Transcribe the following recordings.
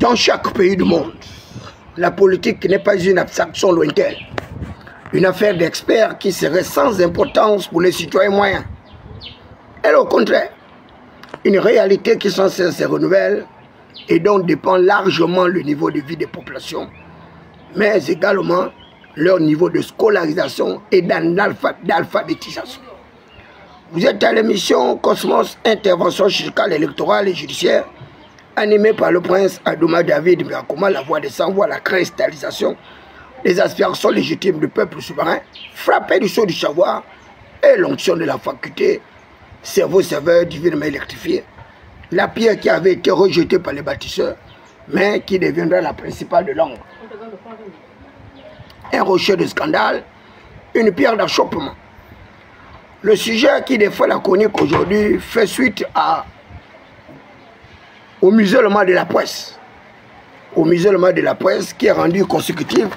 Dans chaque pays du monde, la politique n'est pas une abstraction lointaine, une affaire d'experts qui serait sans importance pour les citoyens moyens. Elle, au contraire, une réalité qui sans cesse se renouvelle et dont dépend largement le niveau de vie des populations, mais également leur niveau de scolarisation et d'alphabétisation. Vous êtes à l'émission Cosmos, intervention chirurgicale, électorale et judiciaire, animée par le prince Adouma David Mirakoma, la voix des sans-voix, la cristallisation des aspirations légitimes du peuple souverain, frappé du sceau du savoir et l'onction de la faculté, cerveau serveur divinement électrifié, la pierre qui avait été rejetée par les bâtisseurs, mais qui deviendra la principale de l'ombre. Un rocher de scandale, une pierre d'achoppement. Le sujet qui défait la chronique aujourd'hui fait suite au musulman de la presse. Au musulman de la presse qui est rendu consécutif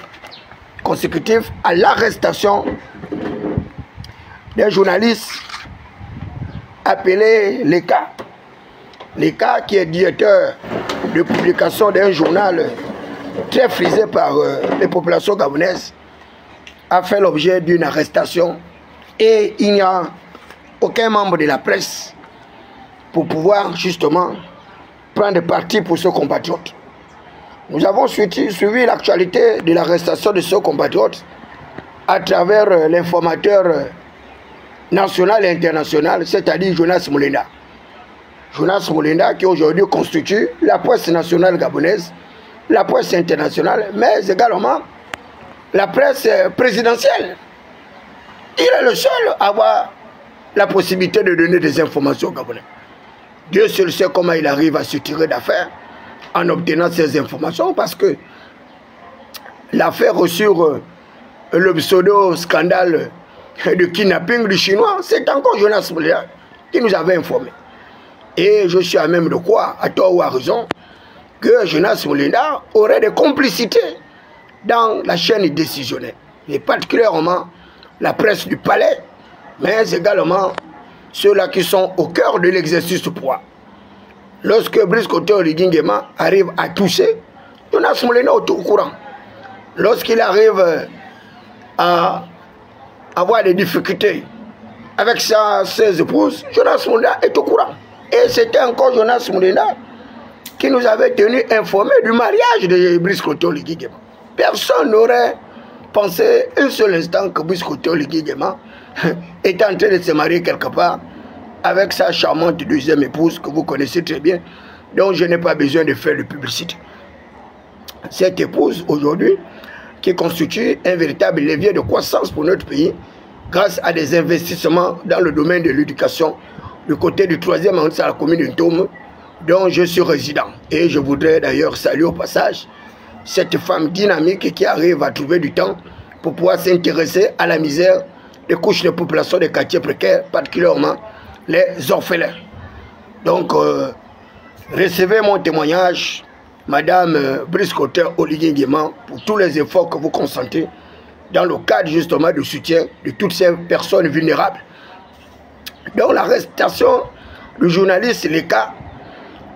à l'arrestation d'un journaliste appelé Leka. Leka qui est directeur de publication d'un journal très frisé par les populations gabonaises, a fait l'objet d'une arrestation et il n'y a aucun membre de la presse pour pouvoir justement prendre parti pour ce compatriote. Nous avons suivi l'actualité de l'arrestation de ce compatriote à travers l'informateur national et international, c'est-à-dire Jonas Moulenda. Jonas Moulenda qui aujourd'hui constitue la presse nationale gabonaise, la presse internationale, mais également la presse présidentielle. Il est le seul à avoir la possibilité de donner des informations au Gabonais. Dieu seul sait comment il arrive à se tirer d'affaire en obtenant ces informations, parce que l'affaire sur le pseudo-scandale de kidnapping du Chinois, c'est encore Jonas Moulenda qui nous avait informé. Et je suis à même de croire, à tort ou à raison, que Jonas Moulenda aurait des complicités dans la chaîne décisionnelle, et particulièrement la presse du palais, mais également ceux-là qui sont au cœur de l'exercice du pouvoir. Lorsque Brice Oligui Nguema arrive à toucher, Jonas Moulenda est au courant. Lorsqu'il arrive à avoir des difficultés avec ses épouses, Jonas Moulenda est au courant. Et c'était encore Jonas Moulenda qui nous avait tenu informés du mariage de Brice Oligui Nguema. Personne n'aurait pensé un seul instant que Brice Oligui Nguema était en train de se marier quelque part avec sa charmante deuxième épouse que vous connaissez très bien, dont je n'ai pas besoin de faire de publicité. Cette épouse aujourd'hui qui constitue un véritable levier de croissance pour notre pays grâce à des investissements dans le domaine de l'éducation du côté du 3e arrondissement de la commune de Ntome, dont je suis résident. Et je voudrais d'ailleurs saluer au passage cette femme dynamique qui arrive à trouver du temps pour pouvoir s'intéresser à la misère des couches de population des quartiers précaires, particulièrement les orphelins. Donc, recevez mon témoignage, Madame Brice Oligui Nguema, pour tous les efforts que vous consentez dans le cadre justement du soutien de toutes ces personnes vulnérables. Donc, l'arrestation du journaliste Leka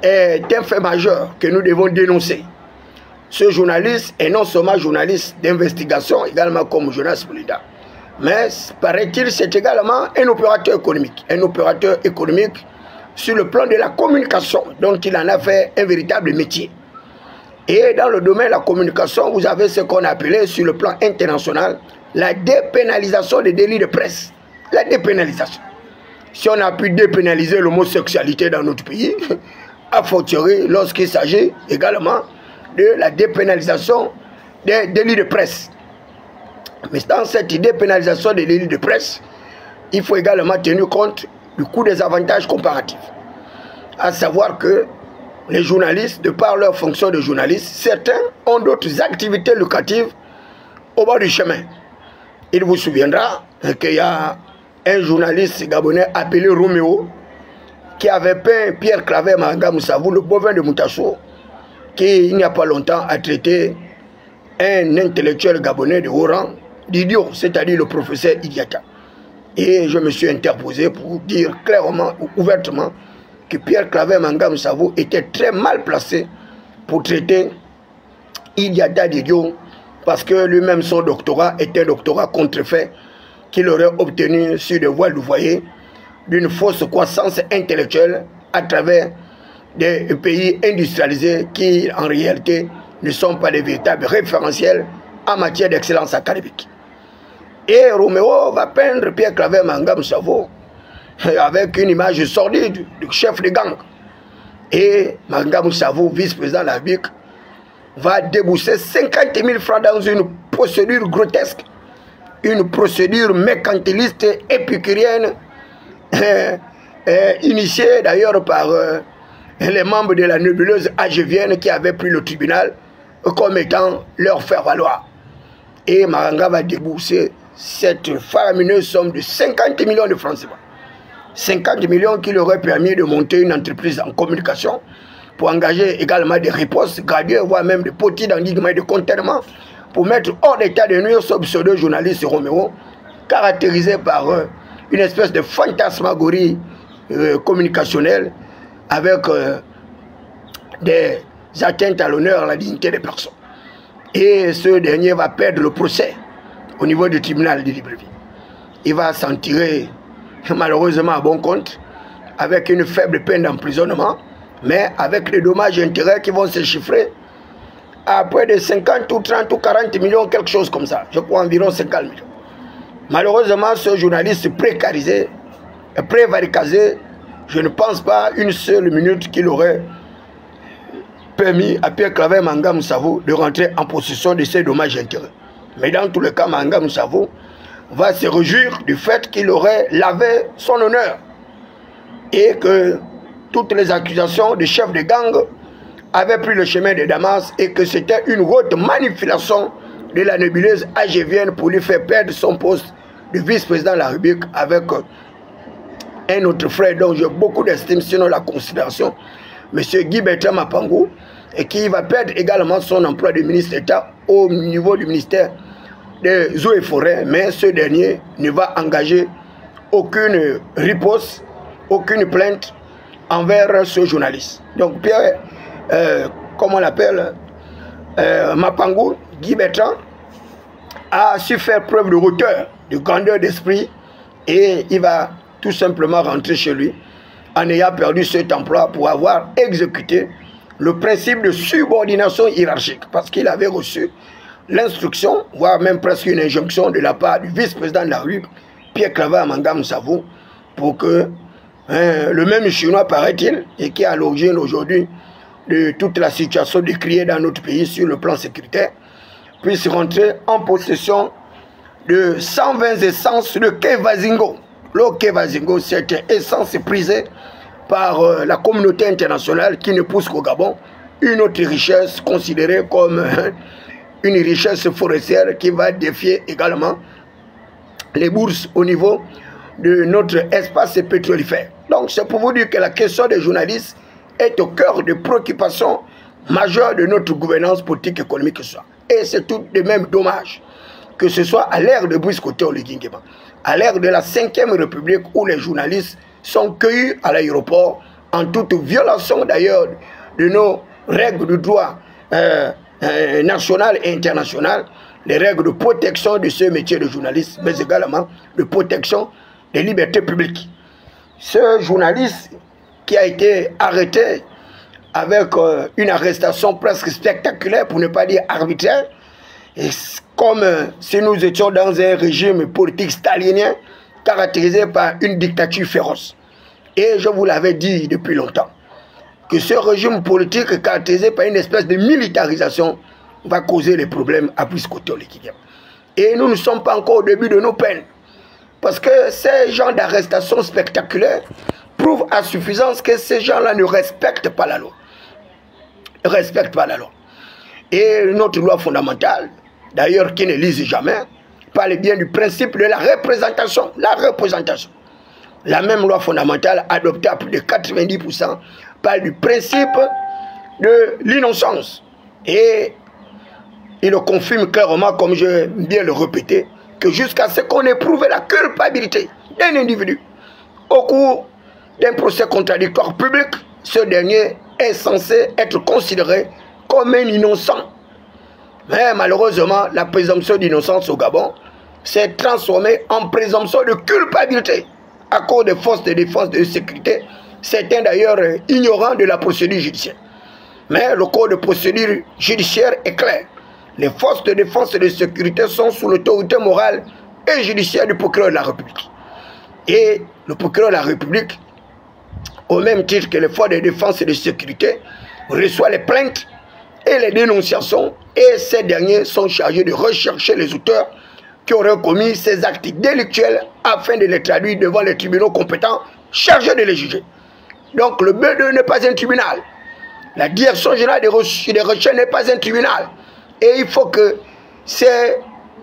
est un fait majeur que nous devons dénoncer. Ce journaliste est non seulement journaliste d'investigation, également comme Jonas Moulenda, mais paraît-il c'est également un opérateur économique. Un opérateur économique sur le plan de la communication, donc il en a fait un véritable métier. Et dans le domaine de la communication, vous avez ce qu'on appelait sur le plan international la dépénalisation des délits de presse. La dépénalisation. Si on a pu dépénaliser l'homosexualité dans notre pays, a fortiori lorsqu'il s'agit également de la dépénalisation des délits de presse. Mais dans cette dépénalisation des délits de presse, il faut également tenir compte du coût des avantages comparatifs. À savoir que les journalistes, de par leur fonction de journaliste, certains ont d'autres activités lucratives au bord du chemin. Il vous souviendra qu'il y a un journaliste gabonais appelé Roméo qui avait peint Pierre Claver Mahanga Moussavou, le bovin de Moutasso, qui il n'y a pas longtemps a traité un intellectuel gabonais de haut rang d'idiot, c'est-à-dire le professeur Idiata. Et je me suis interposé pour dire clairement ou ouvertement que Pierre Claver Mahanga Moussavou était très mal placé pour traiter Idiata Didio, parce que lui-même son doctorat était un doctorat contrefait qu'il aurait obtenu sur des voies, vous voyez, d'une fausse croissance intellectuelle à travers des pays industrialisés qui en réalité ne sont pas des véritables référentiels en matière d'excellence académique. Et Roméo va peindre Pierre Claver Mangam Savo avec une image sordide du chef de gang. Et Mangam Savo, vice-président de la République, va débourser 50 000 francs dans une procédure grotesque, une procédure mercantiliste épicurienne, initiée d'ailleurs par les membres de la nébuleuse AGVN qui avaient pris le tribunal comme étant leur faire-valoir. Et Maranga va débourser cette faramineuse somme de 50 millions de francs CFA. 50 millions qui leur auraient permis de monter une entreprise en communication pour engager également des ripostes graduées, voire même des potis d'enlignement et de conternement pour mettre hors d'état de nuire ce pseudo-journaliste Roméo, caractérisé par une espèce de fantasmagorie communicationnelle avec des atteintes à l'honneur, à la dignité des personnes. Et ce dernier va perdre le procès au niveau du tribunal de Libreville. Il va s'en tirer malheureusement à bon compte, avec une faible peine d'emprisonnement, mais avec les dommages et intérêts qui vont se chiffrer à près de 50 ou 30 ou 40 millions, quelque chose comme ça. Je crois environ 50 millions. Malheureusement, ce journaliste précarisé, prévaricasé, je ne pense pas une seule minute qu'il aurait permis à Pierre Claver Mangam Savo de rentrer en possession de ces dommages et intérêts. Mais dans tous les cas, Mangam Savo va se réjouir du fait qu'il aurait lavé son honneur et que toutes les accusations de chef de gang avaient pris le chemin de Damas et que c'était une haute manipulation de la nébuleuse AGVN pour lui faire perdre son poste de vice-président de la République avec un autre frère dont j'ai beaucoup d'estime, sinon la considération, M. Guy Bertrand Mapangou, et qui va perdre également son emploi de ministre d'État au niveau du ministère des eaux et forêts, mais ce dernier ne va engager aucune riposte, aucune plainte envers ce journaliste. Donc Pierre, comme on l'appelle, Mapangou, Guy Bertrand, a su faire preuve de hauteur, de grandeur d'esprit, et il va tout simplement rentrer chez lui en ayant perdu cet emploi pour avoir exécuté le principe de subordination hiérarchique, parce qu'il avait reçu l'instruction, voire même presque une injonction de la part du vice-président de la République, Pierre Claver Mangam Savo, pour que le même Chinois, paraît-il, et qui est à l'origine aujourd'hui de toute la situation décriée dans notre pays sur le plan sécuritaire, puisse rentrer en possession de 120 essences de Kevazingo. Le Kevazingo, c'est une essence prisée par la communauté internationale qui ne pousse qu'au Gabon, une autre richesse considérée comme une richesse forestière qui va défier également les bourses au niveau de notre espace pétrolifère. Donc c'est pour vous dire que la question des journalistes est au cœur des préoccupations majeures de notre gouvernance politique et économique que ce soit. Et c'est tout de même dommage que ce soit à l'ère de Brice Oligui-Nguema, à l'ère de la 5e République où les journalistes sont cueillis à l'aéroport en toute violation d'ailleurs de nos règles de droit national et international, les règles de protection de ce métier de journaliste, mais également de protection des libertés publiques. Ce journaliste qui a été arrêté avec une arrestation presque spectaculaire, pour ne pas dire arbitraire, et comme si nous étions dans un régime politique stalinien caractérisé par une dictature féroce. Et je vous l'avais dit depuis longtemps, que ce régime politique caractérisé par une espèce de militarisation va causer des problèmes à Brice Oligui-Nguema. Et nous ne sommes pas encore au début de nos peines. Parce que ces genres d'arrestations spectaculaires prouvent à suffisance que ces gens-là ne respectent pas la loi. Ne respectent pas la loi. Et notre loi fondamentale, d'ailleurs qui ne lise jamais, parle bien du principe de la représentation. La représentation. La même loi fondamentale adoptée à plus de 90% parle du principe de l'innocence. Et il le confirme clairement, comme je vais bien le répéter, que jusqu'à ce qu'on ait prouvé la culpabilité d'un individu au cours d'un procès contradictoire public, ce dernier est censé être considéré comme un innocent. Mais malheureusement, la présomption d'innocence au Gabon s'est transformée en présomption de culpabilité à cause des forces de défense et de sécurité, certains d'ailleurs ignorants de la procédure judiciaire. Mais le code de procédure judiciaire est clair. Les forces de défense et de sécurité sont sous l'autorité morale et judiciaire du procureur de la République. Et le procureur de la République, au même titre que les forces de défense et de sécurité, reçoit les plaintes et les dénonciations, et ces derniers sont chargés de rechercher les auteurs qui auraient commis ces actes délictuels afin de les traduire devant les tribunaux compétents chargés de les juger. Donc le B2 n'est pas un tribunal. La direction générale des recherches n'est pas un tribunal. Et il faut que ces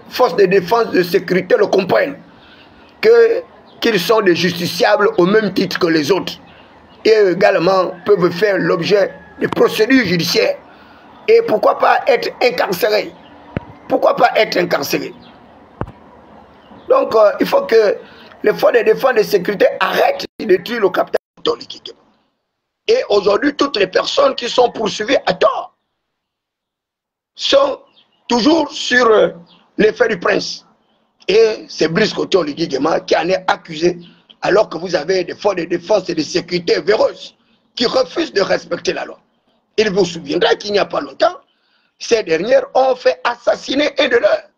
forces de défense et de sécurité le comprennent, qu'ils sont des justiciables au même titre que les autres. Et également peuvent faire l'objet de procédures judiciaires. Et pourquoi pas être incarcérés? Pourquoi pas être incarcérés? Donc il faut que les forces de défense et de sécurité arrêtent de détruire le capital. Et aujourd'hui, toutes les personnes qui sont poursuivies à tort sont toujours sur l'effet du prince. Et c'est Brice Koto Oligui-Nguema qui en est accusé, alors que vous avez des forces de défense et de sécurité véreuses qui refusent de respecter la loi. Il vous souviendra qu'il n'y a pas longtemps, ces dernières ont fait assassiner un de leurs.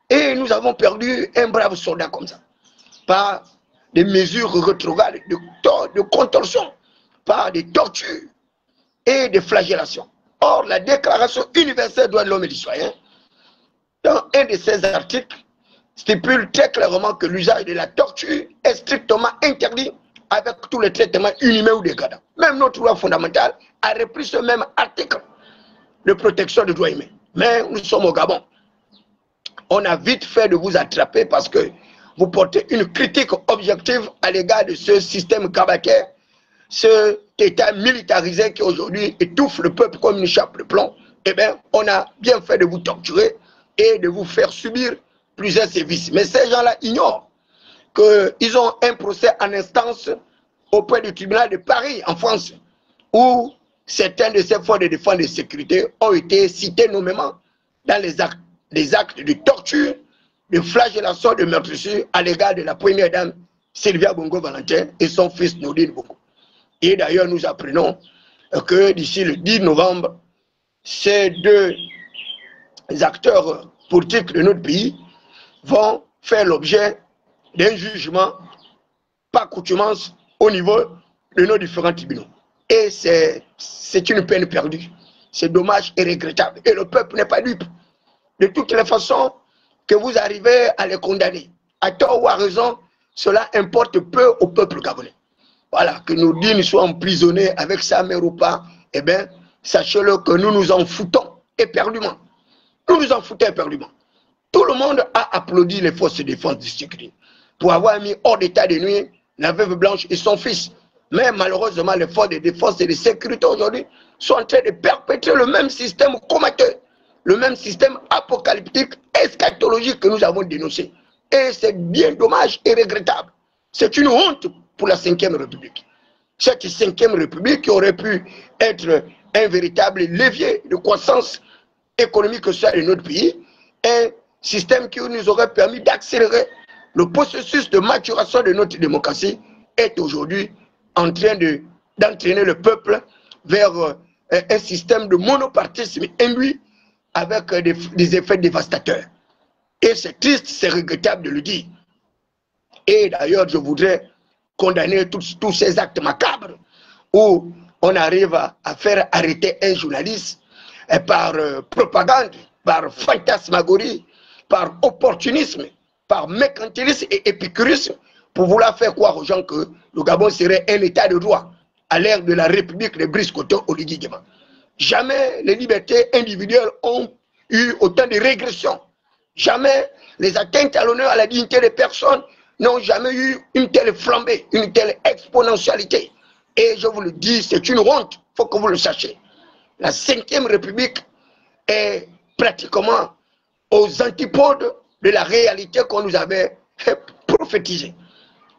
Et nous avons perdu un brave soldat comme ça, par des mesures rétrogrades de contorsion, par des tortures et des flagellations. Or, la Déclaration universelle des droits de l'homme et du citoyen, dans un de ses articles, stipule très clairement que l'usage de la torture est strictement interdit avec tous les traitements inhumains ou dégradants. Même notre loi fondamentale a repris ce même article de protection des droits humains. Mais nous sommes au Gabon. On a vite fait de vous attraper parce que vous portez une critique objective à l'égard de ce système cabataire, cet État militarisé qui aujourd'hui étouffe le peuple comme une chape de plomb. Eh bien, on a bien fait de vous torturer et de vous faire subir plusieurs sévices. Mais ces gens-là ignorent qu'ils ont un procès en instance auprès du tribunal de Paris, en France, où certains de ces forces de défense et de sécurité ont été cités nommément dans les actes de torture, de flagellation, de meurtrissure à l'égard de la première dame Sylvia Bongo Valentin et son fils Nodine Bongo. Et d'ailleurs, nous apprenons que d'ici le 10 novembre, ces deux acteurs politiques de notre pays vont faire l'objet d'un jugement par coutumance au niveau de nos différents tribunaux. Et c'est une peine perdue. C'est dommage et regrettable. Et le peuple n'est pas dupe. De toutes les façons que vous arrivez à les condamner, à tort ou à raison, cela importe peu au peuple gabonais. Voilà, que nos dînes soient emprisonnés avec sa mère ou pas, eh bien, sachez-le que nous nous en foutons éperdument. Nous nous en foutons éperdument. Tout le monde a applaudi les forces de défense du sécurité pour avoir mis hors d'état de nuire la veuve Blanche et son fils. Mais malheureusement, les forces de défense et de sécurité aujourd'hui sont en train de perpétrer le même système comateur, le même système apocalyptique, eschatologique que nous avons dénoncé. Et c'est bien dommage et regrettable. C'est une honte pour la 5e République. Cette 5e République qui aurait pu être un véritable levier de croissance économique social de notre pays, un système qui nous aurait permis d'accélérer le processus de maturation de notre démocratie, est aujourd'hui en train d'entraîner le peuple vers un système de monopartisme induit avec des effets dévastateurs. Et c'est triste, c'est regrettable de le dire. Et d'ailleurs, je voudrais condamner tous ces actes macabres où on arrive à faire arrêter un journaliste par propagande, par fantasmagorie, par opportunisme, par mercantilisme et épicurisme pour vouloir faire croire aux gens que le Gabon serait un état de droit à l'ère de la République de Brice Koto Oligui-Nguema. Jamais les libertés individuelles ont eu autant de régression. Jamais les atteintes à l'honneur, à la dignité des personnes n'ont jamais eu une telle flambée, une telle exponentialité. Et je vous le dis, c'est une honte, il faut que vous le sachiez. La 5e République est pratiquement aux antipodes de la réalité qu'on nous avait prophétisée.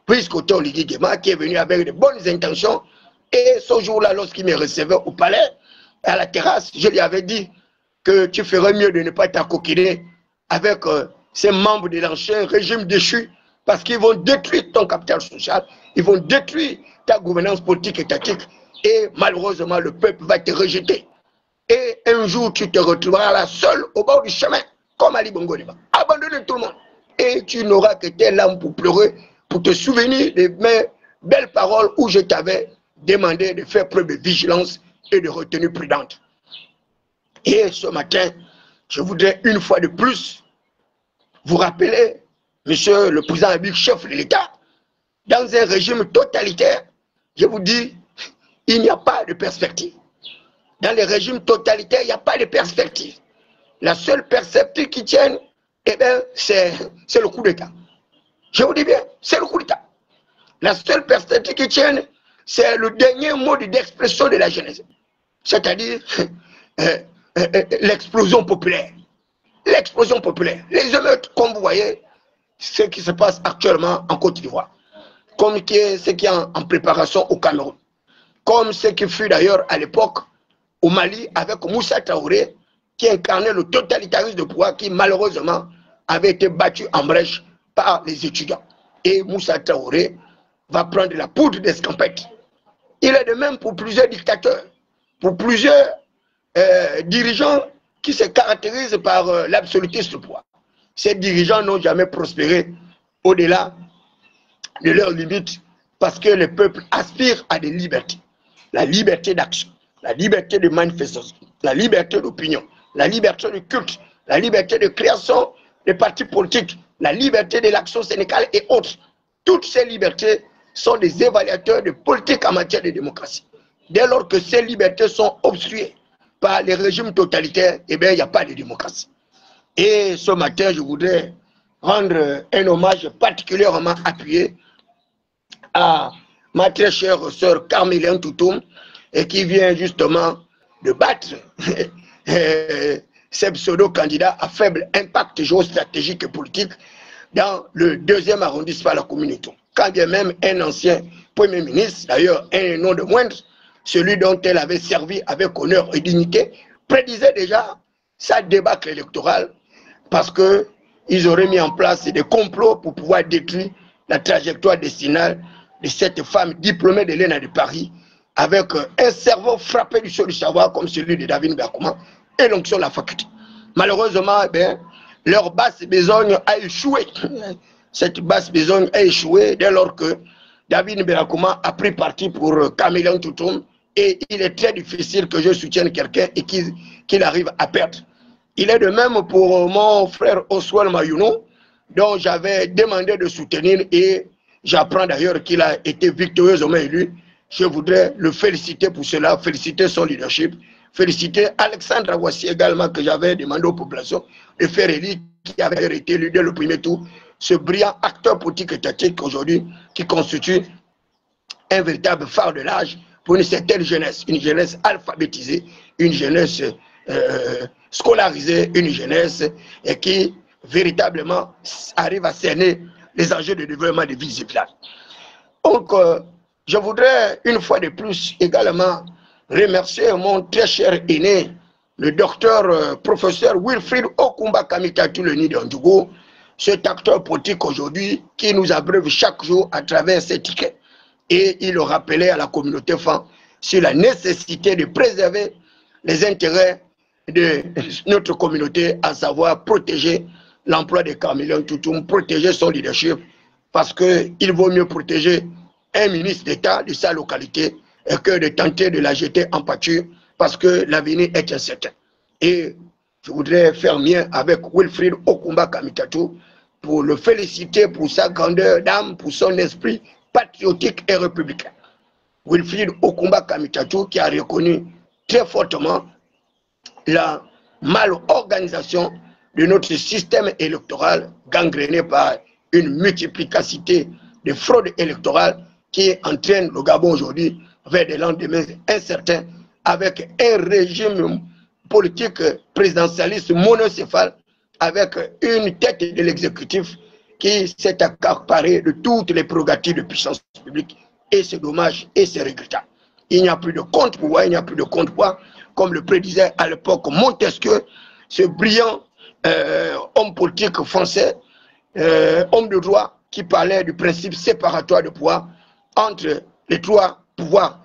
Brice Koto Oligui-Nguema qui est venu avec de bonnes intentions, et ce jour-là, lorsqu'il me recevait au palais, à la terrasse, je lui avais dit que tu ferais mieux de ne pas t'acoquiner avec ces membres de l'ancien régime déchu, parce qu'ils vont détruire ton capital social, ils vont détruire ta gouvernance politique étatique, et malheureusement, le peuple va te rejeter. Et un jour, tu te retrouveras là seul au bord du chemin, comme Ali Bongo Ondimba, abandonné tout le monde. Et tu n'auras que tes larmes pour pleurer, pour te souvenir de mes belles paroles où je t'avais demandé de faire preuve de vigilance et de retenue prudente. Et ce matin, je voudrais une fois de plus vous rappeler, monsieur le président Abik, chef de l'État, dans un régime totalitaire, je vous dis, il n'y a pas de perspective. Dans les régimes totalitaires, il n'y a pas de perspective. La seule perspective qui tienne, eh bien, c'est le coup d'État. Je vous dis bien, c'est le coup d'État. La seule perspective qui tienne, c'est le dernier mode d'expression de la jeunesse. C'est-à-dire l'explosion populaire. L'explosion populaire. Les émeutes, comme vous voyez, ce qui se passe actuellement en Côte d'Ivoire. Comme ce qui est en préparation au Cameroun. Comme ce qui fut d'ailleurs à l'époque au Mali avec Moussa Traoré, qui incarnait le totalitarisme de pouvoir qui malheureusement avait été battu en brèche par les étudiants. Et Moussa Traoré va prendre la poudre d'escampette. Il est de même pour plusieurs dictateurs, pour plusieurs dirigeants qui se caractérisent par l'absolutisme de pouvoir. Ces dirigeants n'ont jamais prospéré au-delà de leurs limites parce que le peuple aspire à des libertés. La liberté d'action, la liberté de manifestation, la liberté d'opinion, la liberté de culte, la liberté de création des partis politiques, la liberté de l'action syndicale et autres. Toutes ces libertés sont des évaluateurs de politique en matière de démocratie. Dès lors que ces libertés sont obstruées par les régimes totalitaires, eh bien, il n'y a pas de démocratie. Et ce matin, je voudrais rendre un hommage particulièrement appuyé à ma très chère sœur Carmélien Toutoum, et qui vient justement de battre ces pseudo-candidats à faible impact géostratégique et politique dans le 2e arrondissement de la communauté. Quand bien même un ancien Premier ministre, d'ailleurs un nom de moindre, celui dont elle avait servi avec honneur et dignité, prédisait déjà sa débâcle électorale parce qu'ils auraient mis en place des complots pour pouvoir détruire la trajectoire décennale de cette femme diplômée de l'ENA de Paris avec un cerveau frappé du saut du savoir comme celui de David Mbakuma et l'onction de la faculté. Malheureusement, eh bien, leur basse besogne a échoué. Cette basse besogne a échoué dès lors que David Mbakuma a pris parti pour Carmélien Toutoum et il est très difficile que je soutienne quelqu'un et qu'il arrive à perdre. Il est de même pour mon frère Oswald Mayouno, dont j'avais demandé de soutenir et j'apprends d'ailleurs qu'il a été victorieusement élu. Je voudrais le féliciter pour cela, féliciter son leadership, féliciter Alexandre Awassi également que j'avais demandé aux populations de faire élire, qui avait été élu dès le premier tour, ce brillant acteur politique étatique aujourd'hui qui constitue un véritable phare de l'âge pour une certaine jeunesse, une jeunesse alphabétisée, une jeunesse scolarisée, une jeunesse qui véritablement arrive à cerner les enjeux de développement des villes et villages. Donc, je voudrais une fois de plus également remercier mon très cher aîné, le docteur professeur Wilfried Okumba Kamitatu le nid d'Andjougou, cet acteur politique aujourd'hui qui nous abreuve chaque jour à travers ses tickets. Et il rappelait à la communauté fan sur la nécessité de préserver les intérêts de notre communauté, à savoir protéger l'emploi de Carmélien Toutoum, protéger son leadership, parce qu'il vaut mieux protéger un ministre d'État de sa localité que de tenter de la jeter en pâture, parce que l'avenir est incertain. Et je voudrais faire mien avec Wilfried Okumba Kamitatu pour le féliciter pour sa grandeur d'âme, pour son esprit patriotique et républicain. Wilfried Okumba Kamitatu qui a reconnu très fortement la malorganisation de notre système électoral gangréné par une multiplicité de fraudes électorales qui entraîne le Gabon aujourd'hui vers des lendemains incertains avec un régime politique présidentialiste monocéphale avec une tête de l'exécutif qui s'est accaparé de toutes les prérogatives de puissance publique, et c'est dommage et c'est regrettable. Il n'y a plus de contre-pouvoir, il n'y a plus de contre-pouvoir, comme le prédisait à l'époque Montesquieu, ce brillant homme politique français, homme de droit, qui parlait du principe séparatoire de pouvoir entre les trois pouvoirs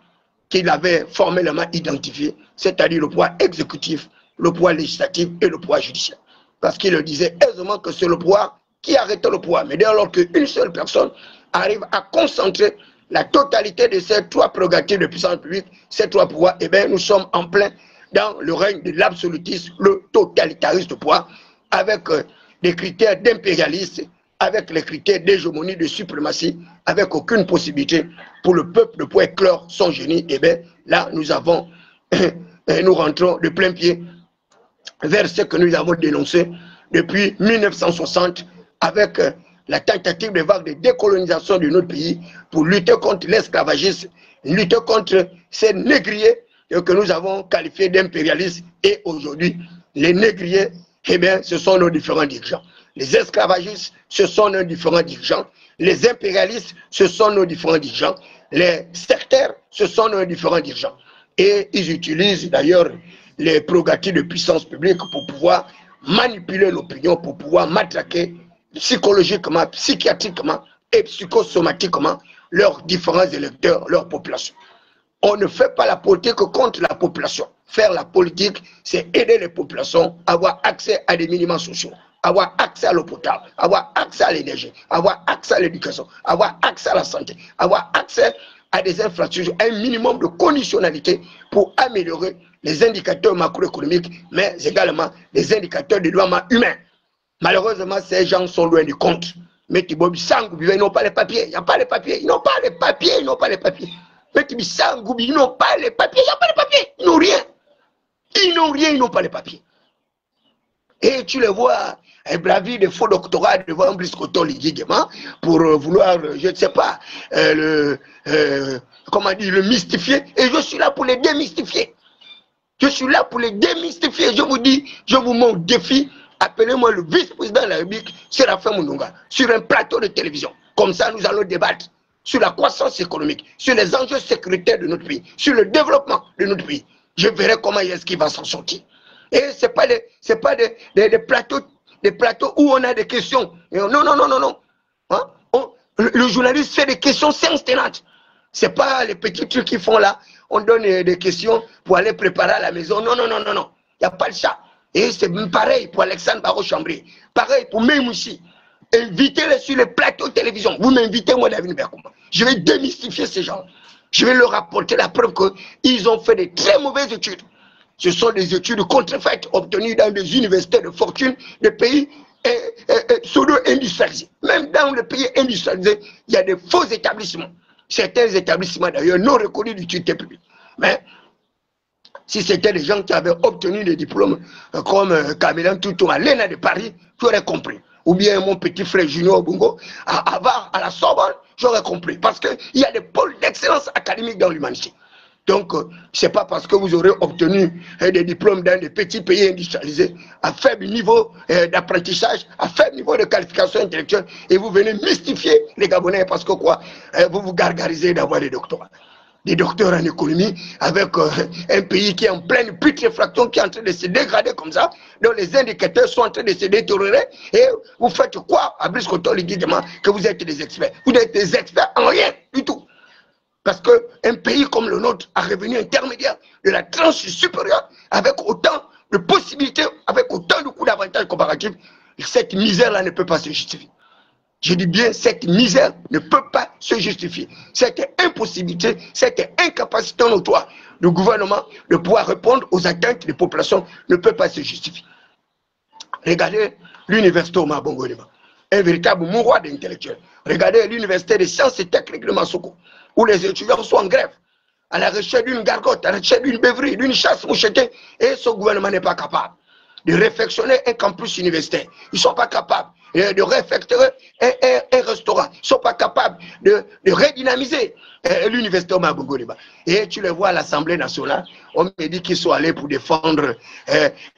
qu'il avait formellement identifiés, c'est-à-dire le pouvoir exécutif, le pouvoir législatif et le pouvoir judiciaire. Parce qu'il disait aisément que c'est le pouvoir qui arrête le pouvoir. Mais dès lors qu'une seule personne arrive à concentrer la totalité de ces trois prérogatives de puissance publique, ces trois pouvoirs, eh bien, nous sommes en plein dans le règne de l'absolutisme, le totalitarisme de pouvoir, avec des critères d'impérialisme, avec les critères d'hégémonie, de suprématie, avec aucune possibilité pour le peuple de pouvoir éclore son génie. Eh bien, là, nous rentrons de plein pied vers ce que nous avons dénoncé depuis 1960 avec la tentative de vague de décolonisation de notre pays pour lutter contre l'esclavagisme, lutter contre ces négriers que nous avons qualifiés d'impérialistes. Et aujourd'hui, les négriers, eh bien, ce sont nos différents dirigeants. Les esclavagistes, ce sont nos différents dirigeants. Les impérialistes, ce sont nos différents dirigeants. Les sectaires, ce sont nos différents dirigeants. Et ils utilisent d'ailleurs les prérogatives de puissance publique pour pouvoir manipuler l'opinion, pour pouvoir matraquer psychologiquement, psychiatriquement et psychosomatiquement leurs différents électeurs, leur population. On ne fait pas la politique contre la population. Faire la politique, c'est aider les populations à avoir accès à des minima sociaux, avoir accès à l'eau potable, avoir accès à l'énergie, avoir accès à l'éducation, avoir accès à la santé, avoir accès à des infrastructures, un minimum de conditionnalité pour améliorer les indicateurs macroéconomiques, mais également les indicateurs de développement humain. Malheureusement, ces gens sont loin du compte. Mais ils n'ont pas les papiers, il n'y a pas les papiers, ils n'ont pas les papiers, ils n'ont pas les papiers. Mais ils n'ont pas les papiers, il n'y a pas les papiers, ils n'ont rien. Ils n'ont rien, ils n'ont pas les papiers. Et tu les vois bravir des faux doctorats devant un briscoton légitimement pour vouloir, je ne sais pas, comment dire, le mystifier. Et je suis là pour les démystifier. Je suis là pour les démystifier. Je vous dis, je vous mets au défi. Appelez-moi le vice-président de la République, Séraphin Mounonga, sur un plateau de télévision. Comme ça, nous allons débattre sur la croissance économique, sur les enjeux sécuritaires de notre pays, sur le développement de notre pays. Je verrai comment est-ce qu'il va s'en sortir. Et ce n'est pas des plateaux où on a des questions. Non, non, non, non, non. Hein? Le journaliste fait des questions séance tenante. Ce n'est pas les petits trucs qu'ils font là. On donne des questions pour aller préparer à la maison. Non, non, non, non, non. Il n'y a pas de ça. Et c'est pareil pour Alexandre Barreau-Chambrier. Pareil pour Memouchi. Invitez-les sur les plateaux de télévision. Vous m'invitez, moi, David Berkouma. Je vais démystifier ces gens. Je vais leur apporter la preuve qu'ils ont fait de très mauvaises études. Ce sont des études contrefaites obtenues dans des universités de fortune de pays pseudo-industrialisés. Même dans les pays industrialisés, il y a des faux établissements. Certains établissements, d'ailleurs, non reconnus d'utilité publique. Mais si c'était des gens qui avaient obtenu des diplômes comme Camélan Toutou à l'ENA de Paris, j'aurais compris. Ou bien mon petit frère Junior Bungo à Havard, à la Sorbonne, j'aurais compris. Parce qu'il y a des pôles d'excellence académique dans l'humanité. Donc, ce n'est pas parce que vous aurez obtenu des diplômes dans des petits pays industrialisés à faible niveau d'apprentissage, à faible niveau de qualification intellectuelle, et vous venez mystifier les Gabonais parce que quoi, vous vous gargarisez d'avoir des doctorats. Des docteurs en économie avec un pays qui est en pleine putréfaction, qui est en train de se dégrader comme ça, dont les indicateurs sont en train de se détériorer, et vous faites quoi à Briscoton légitimement que vous êtes des experts? Vous êtes des experts en rien du tout. Parce qu'un pays comme le nôtre a revenu intermédiaire de la tranche supérieure avec autant de possibilités, avec autant de coûts d'avantages comparatifs, cette misère-là ne peut pas se justifier. Je dis bien, cette misère ne peut pas se justifier. Cette impossibilité, cette incapacité notoire du gouvernement de pouvoir répondre aux attentes des populations ne peut pas se justifier. Regardez l'université Omar Bongo Ondimba, un véritable mouroir d'intellectuels. Regardez l'université des sciences et techniques de Massoko, où les étudiants sont en grève, à la recherche d'une gargote, à la recherche d'une beuverie, d'une chasse mouchetée, et ce gouvernement n'est pas capable de réfectionner un campus universitaire. Ils ne sont pas capables de réfectionner un restaurant. Ils ne sont pas capables de redynamiser l'université Omar Bongo Ondimba. Et tu les vois à l'Assemblée nationale, on me dit qu'ils sont allés pour défendre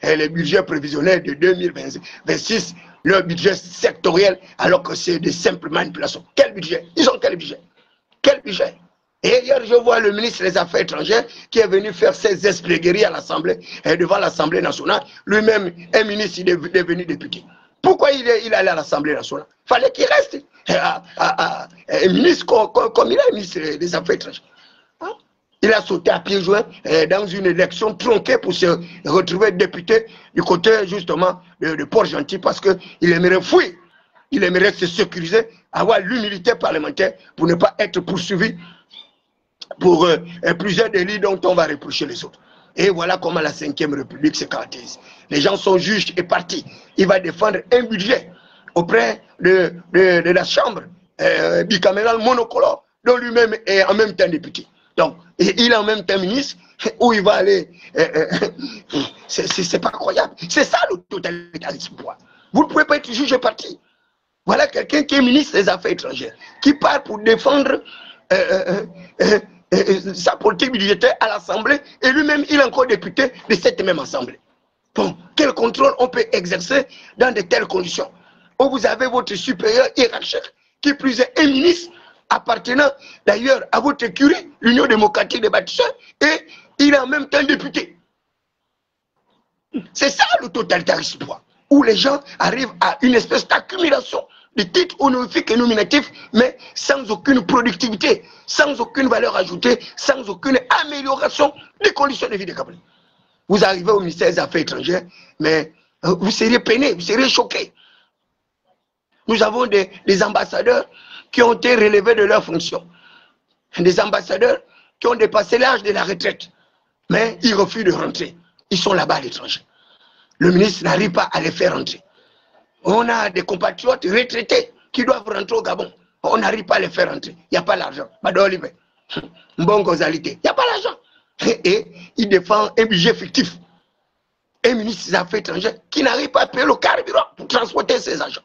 les budgets prévisionnels de 2026, leur budget sectoriel, alors que c'est de simples manipulations. Quel budget? Ils ont quel budget? Quel budget? Et hier, je vois le ministre des Affaires étrangères qui est venu faire ses esplégheries à l'Assemblée, devant l'Assemblée nationale. Lui-même est ministre, il est devenu député. Pourquoi il est allé à l'Assemblée nationale? Il fallait qu'il reste ministre comme il est ministre des Affaires étrangères. Hein? Il a sauté à pieds joints dans une élection tronquée pour se retrouver député du côté justement de Port-Gentil parce qu'il aimerait fuir. Il aimerait se sécuriser, avoir l'humilité parlementaire pour ne pas être poursuivi pour plusieurs délits dont on va reprocher les autres. Et voilà comment la 5e République se caractérise. Les gens sont juges et partis. Il va défendre un budget auprès de la Chambre bicamérale monocolore, dont lui-même est en même temps député. Donc, il est en même temps ministre, où il va aller. C'est pas croyable. C'est ça le totalitarisme. Vous ne pouvez pas être juge et parti. Voilà quelqu'un qui est ministre des Affaires étrangères, qui part pour défendre sa politique budgétaire à l'Assemblée, et lui-même, il est encore député de cette même Assemblée. Bon, quel contrôle on peut exercer dans de telles conditions? Où vous avez votre supérieur hiérarchique, qui plus est un ministre, appartenant d'ailleurs à votre écurie, l'Union démocratique des bâtisseurs, et il est en même temps député. C'est ça le totalitarisme, où les gens arrivent à une espèce d'accumulation de titres honorifiques et nominatifs, mais sans aucune productivité, sans aucune valeur ajoutée, sans aucune amélioration des conditions de vie des Camerounais. Vous arrivez au ministère des Affaires étrangères, mais vous seriez peiné, vous seriez choqué. Nous avons des ambassadeurs qui ont été relevés de leurs fonctions, des ambassadeurs qui ont dépassé l'âge de la retraite, mais ils refusent de rentrer. Ils sont là-bas à l'étranger. Le ministre n'arrive pas à les faire rentrer. On a des compatriotes retraités qui doivent rentrer au Gabon. On n'arrive pas à les faire rentrer. Il n'y a pas l'argent. Bon causalité. Il n'y a pas l'argent. Et il défend un budget fictif. Un ministre des Affaires étrangères qui n'arrive pas à payer le carburant pour transporter ses agents.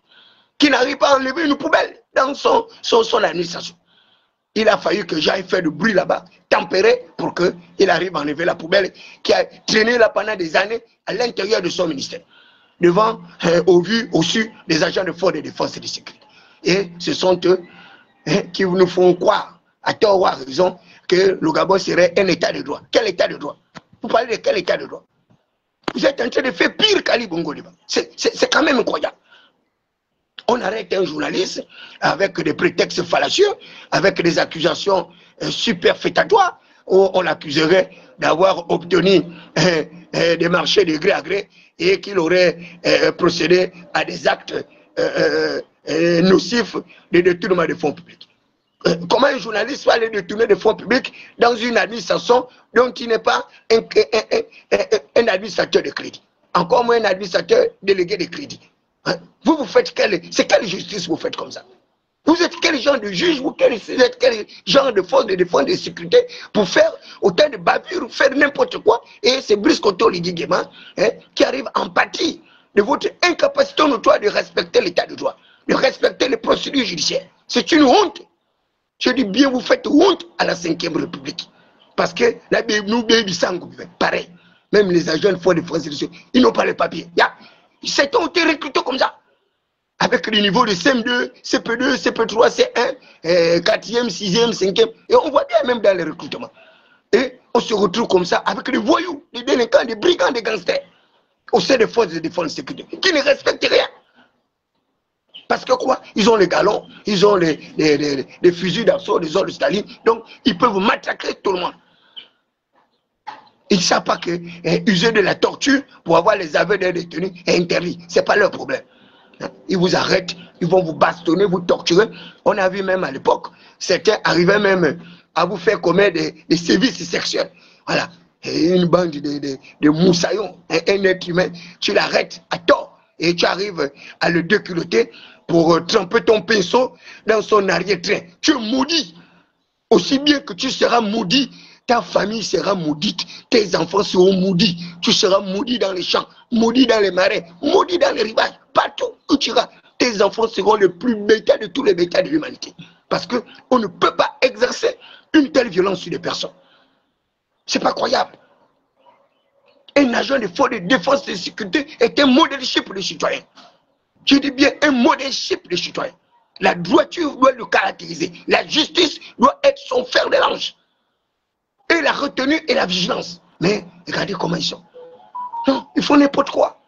Qui n'arrive pas à enlever une poubelle dans son administration. Il a fallu que j'aille faire du bruit là-bas, tempérer, pour qu'il arrive à enlever la poubelle qui a traîné là pendant des années à l'intérieur de son ministère. Devant, au vu, au su des agents de force de défense et de sécurité. Et ce sont eux qui nous font croire, à tort ou à raison, que le Gabon serait un état de droit. Quel état de droit? Vous parlez de quel état de droit? Vous êtes en train de faire pire qu'Ali Bongo Liba. C'est quand même incroyable. On arrête un journaliste avec des prétextes fallacieux, avec des accusations superfétatoires, où on l'accuserait d'avoir obtenu des marchés de gré à gré et qu'il aurait procédé à des actes nocifs de détournement de fonds publics. Comment un journaliste va aller détourner des fonds publics dans une administration dont il n'est pas un administrateur de crédit, encore moins un administrateur délégué de crédit? Hein? Vous faites c'est quelle justice vous faites comme ça? Vous êtes quel genre de juge? Vous êtes quel genre de force de défense et de sécurité pour faire autant de bavures, faire n'importe quoi? Et c'est Brice Koto Lidiguema qui arrive en pâtir de votre incapacité notoire de respecter l'état de droit, de respecter les procédures judiciaires. C'est une honte. Je dis bien, vous faites honte à la 5e République. Parce que là, nous, pareil. Même les agents de force de défense et de sécurité, ils n'ont pas les papiers. Ils ont été recrutés comme ça. Avec le niveau de CM2, CP2, CP3, C1, 4e, 6e, 5e. Et on voit bien même dans les recrutements. Et on se retrouve comme ça avec des voyous, des délinquants, des brigands, des gangsters au sein des forces de défense et de sécurité qui ne respectent rien. Parce que quoi? Ils ont les galons, ils ont les fusils d'assaut, les ordres de Staline. Donc, ils peuvent massacrer tout le monde. Ils ne savent pas que user de la torture pour avoir les aveux des détenus est interdit. Ce n'est pas leur problème. Ils vous arrêtent, ils vont vous bastonner, vous torturer. On a vu même à l'époque, certains arrivaient même à vous faire commettre des sévices sexuels. Voilà. Et une bande de moussaillons, un être humain, tu l'arrêtes à tort et tu arrives à le déculotter pour tremper ton pinceau dans son arrière-train. Tu es maudit. Aussi bien que tu seras maudit, ta famille sera maudite, tes enfants seront maudits, tu seras maudit dans les champs, maudit dans les marais, maudit dans les rivages, partout où tu iras. Tes enfants seront le plus bêta de tous les bêtas de l'humanité. Parce qu'on ne peut pas exercer une telle violence sur des personnes. C'est pas croyable. Un agent de force de défense et de sécurité est un modèle chip de citoyen. Je dis bien un modèle chip de citoyen. La droiture doit le caractériser. La justice doit être son fer de lance. Et la retenue et la vigilance. Mais regardez comment ils sont. Non, ils font n'importe quoi.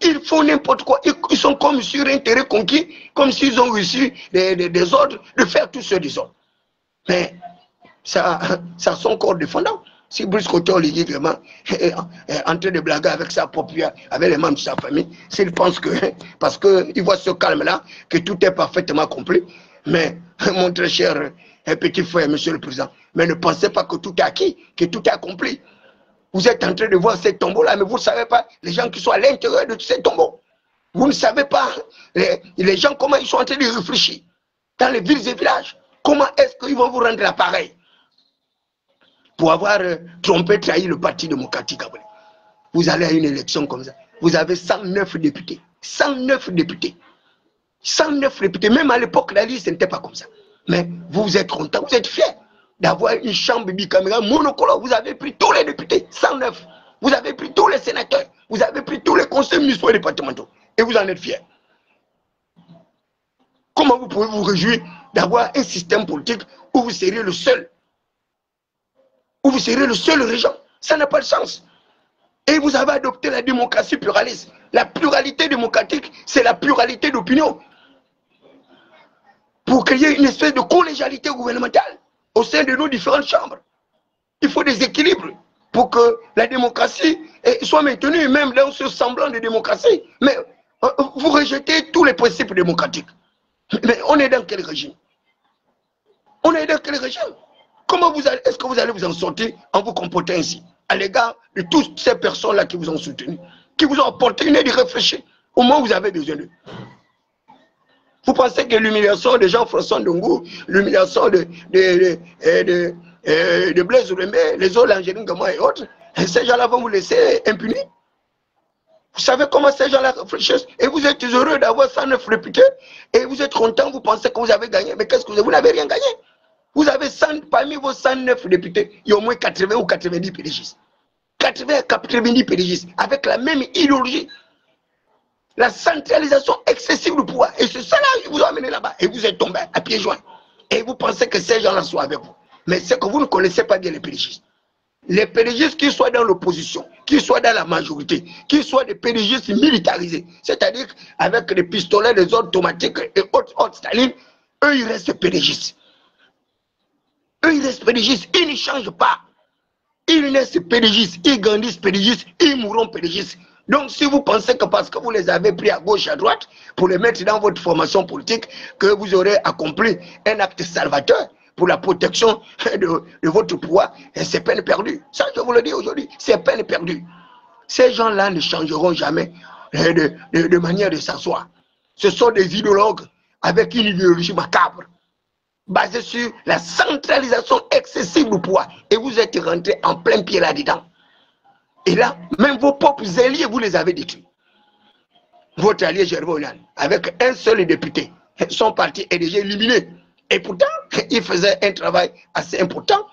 Ils font n'importe quoi. Ils sont comme sur un terrain conquis, comme s'ils ont reçu des ordres de faire tout ce désordre. Mais ça son corps défendant. Si Brice Koto dit vraiment est en train de blaguer avec sa propre, avec les membres de sa famille, s'il pense que, parce qu'il voit ce calme-là, que tout est parfaitement compris. Mais, mon très cher petit frère, monsieur le président, mais ne pensez pas que tout est acquis, que tout est accompli. Vous êtes en train de voir ces tombeaux-là, mais vous ne savez pas les gens qui sont à l'intérieur de ces tombeaux. Vous ne savez pas les gens comment ils sont en train de réfléchir dans les villes et villages. Comment est-ce qu'ils vont vous rendre l'appareil pour avoir trompé, trahi le Parti démocratique gabonais. Vous allez à une élection comme ça. Vous avez 109 députés. 109 députés. 109 députés. Même à l'époque, la liste n'était pas comme ça. Mais vous êtes content, vous êtes fiers d'avoir une chambre bicaméral monocolore. Vous avez pris tous les députés, 109. Vous avez pris tous les sénateurs. Vous avez pris tous les conseils municipaux et départementaux. Et vous en êtes fiers. Comment vous pouvez vous réjouir d'avoir un système politique où vous serez le seul, où vous serez le seul régent? Ça n'a pas de sens. Et vous avez adopté la démocratie pluraliste. La pluralité démocratique, c'est la pluralité d'opinion. Pour créer une espèce de collégialité gouvernementale au sein de nos différentes chambres. Il faut des équilibres pour que la démocratie soit maintenue, même dans ce semblant de démocratie. Mais vous rejetez tous les principes démocratiques. Mais on est dans quel régime? On est dans quel régime? Comment est-ce que vous allez vous en sortir en vous comportant ainsi à l'égard de toutes ces personnes-là qui vous ont soutenu, qui vous ont apporté une aide de réfléchir au moment où vous avez besoin d'eux? Vous pensez que l'humiliation de Jean-François Ndongou, l'humiliation de Blaise Oulembé, les autres, Angéline Gama et autres, ces gens-là vont vous laisser impunis? Vous savez comment ces gens-là réfléchissent? Et vous êtes heureux d'avoir 109 députés et vous êtes content, vous pensez que vous avez gagné. Mais qu'est-ce que vous n'avez rien gagné. Vous avez 100, parmi vos 109 députés, il y a au moins 80 ou 90 pédigistes. 80 à 90 pédigistes avec la même idéologie. La centralisation excessive du pouvoir. Et c'est ça là qui vous a amené là-bas. Et vous êtes tombé à pieds joints. Et vous pensez que ces gens-là sont avec vous. Mais c'est que vous ne connaissez pas bien les pédigistes. Les pédigistes, qu'ils soient dans l'opposition, qu'ils soient dans la majorité, qu'ils soient des pédigistes militarisés, c'est-à-dire avec des pistolets, des ordres automatiques et autres Staline, eux ils restent pédigistes. Eux ils restent pédigistes, ils ne changent pas. Ils naissent pédigistes, ils grandissent pédigistes, ils mourront pédigistes. Donc si vous pensez que parce que vous les avez pris à gauche, à droite, pour les mettre dans votre formation politique, que vous aurez accompli un acte salvateur pour la protection de votre pouvoir, c'est peine perdue. Ça, je vous le dis aujourd'hui, c'est peine perdue. Ces gens-là ne changeront jamais de manière de s'asseoir. Ce sont des idéologues avec une idéologie macabre, basée sur la centralisation excessive du pouvoir. Et vous êtes rentré en plein pied là-dedans. Et là, même vos propres alliés, vous les avez détruits. Votre allié Gervais Onan, avec un seul député, son parti est déjà éliminé. Et pourtant, il faisait un travail assez important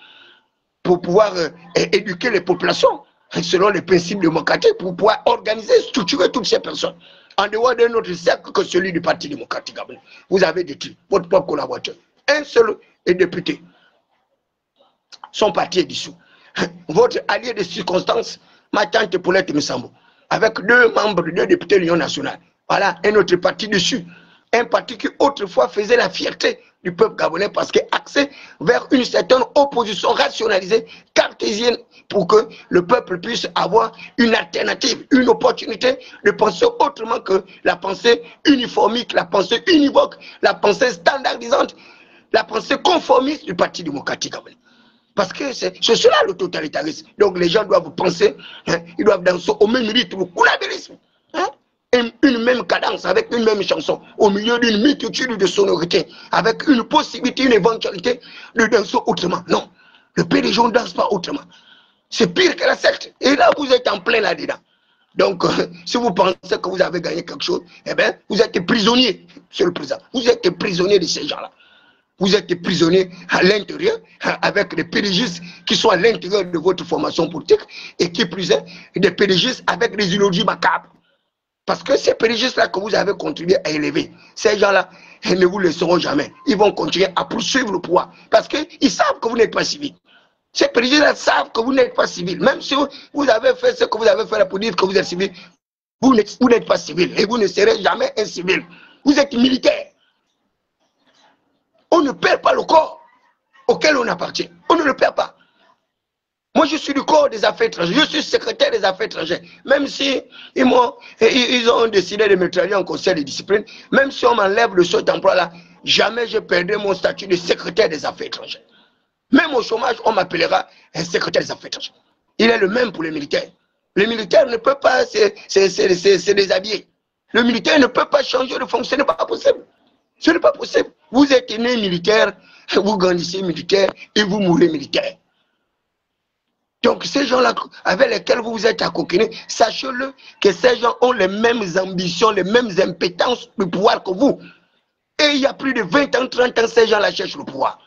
pour pouvoir éduquer les populations selon les principes démocratiques, pour pouvoir organiser, structurer toutes ces personnes. En dehors d'un autre cercle que celui du Parti démocratique gabonais. Vous avez détruit votre propre collaborateur. Un seul député. Son parti est dissous. Votre allié de circonstance, ma tante Paulette Missambo, avec 2 membres, 2 députés de l'Union nationale. Voilà, un autre parti dessus. Un parti qui autrefois faisait la fierté du peuple gabonais parce qu'il axé vers une certaine opposition rationalisée, cartésienne, pour que le peuple puisse avoir une alternative, une opportunité de penser autrement que la pensée uniformique, la pensée univoque, la pensée standardisante, la pensée conformiste du Parti démocratique gabonais. Parce que c'est cela le totalitarisme. Donc les gens doivent penser, ils doivent danser au même rythme, au coulabérisme. Une même cadence, avec une même chanson, au milieu d'une multitude de sonorités, avec une possibilité, une éventualité de danser autrement. Non, le PDG ne danse pas autrement. C'est pire que la secte. Et là, vous êtes en plein là-dedans. Donc, si vous pensez que vous avez gagné quelque chose, eh bien, vous êtes prisonnier, monsieur le président. Vous êtes prisonnier de ces gens-là. Vous êtes prisonnier à l'intérieur, avec des pédigistes qui sont à l'intérieur de votre formation politique, et qui plus est, des pédigistes avec des idéologies macabres. Parce que ces pédigistes-là que vous avez contribué à élever, ces gens-là, ne vous laisseront jamais. Ils vont continuer à poursuivre le pouvoir. Parce qu'ils savent que vous n'êtes pas civil. Ces présidents savent que vous n'êtes pas civil. Même si vous avez fait ce que vous avez fait pour dire que vous êtes civil, vous n'êtes pas civil. Et vous ne serez jamais un civil. Vous êtes militaire. On ne perd pas le corps auquel on appartient. On ne le perd pas. Moi, je suis du corps des affaires étrangères. Je suis secrétaire des affaires étrangères. Même si ils ont décidé de me traiter en conseil de discipline, même si on m'enlève de cet emploi-là, jamais je perdrai mon statut de secrétaire des affaires étrangères. Même au chômage, on m'appellera un secrétaire des affaires étrangères. Il est le même pour les militaires. Les militaires ne peuvent pas se déshabiller. Le militaire ne peut pas changer de fonction. Ce n'est pas possible. Ce n'est pas possible. Vous êtes né militaire, vous grandissez militaire et vous mourrez militaire. Donc ces gens-là avec lesquels vous vous êtes accoquinés, sachez-le que ces gens ont les mêmes ambitions, les mêmes impétences de pouvoir que vous. Et il y a plus de 20 ans, 30 ans, ces gens-là cherchent le pouvoir.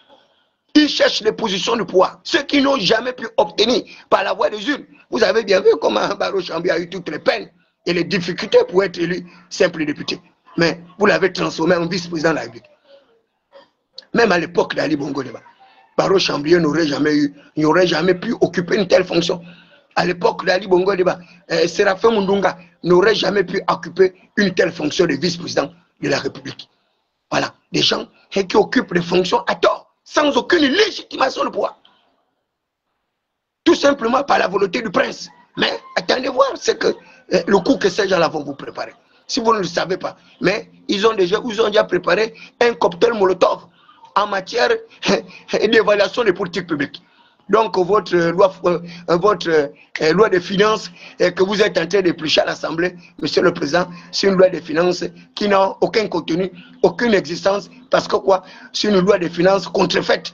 Ils cherchent les positions de pouvoir. Ceux qui n'ont jamais pu obtenir par la voie des urnes. Vous avez bien vu comment Barrow Chambi a eu toutes les peines et les difficultés pour être élu simple député. Mais vous l'avez transformé en vice-président de la République. Même à l'époque d'Ali Bongo Deba, Barrow Chambi n'aurait jamais pu occuper une telle fonction. À l'époque d'Ali Bongo Deba, Séraphin Mundunga n'aurait jamais pu occuper une telle fonction de vice-président de la République. Voilà, des gens qui occupent des fonctions à tort, sans aucune légitimation de pouvoir. Tout simplement par la volonté du prince. Mais attendez voir le coup que ces gens-là vont vous préparer. Si vous ne le savez pas. Mais ils ont déjà préparé un cocktail Molotov en matière d'évaluation des politiques publiques. Donc votre loi de finances que vous êtes en train d'éplucher à l'Assemblée, Monsieur le Président, c'est une loi de finances qui n'a aucun contenu, aucune existence, parce que quoi? C'est une loi de finances contrefaite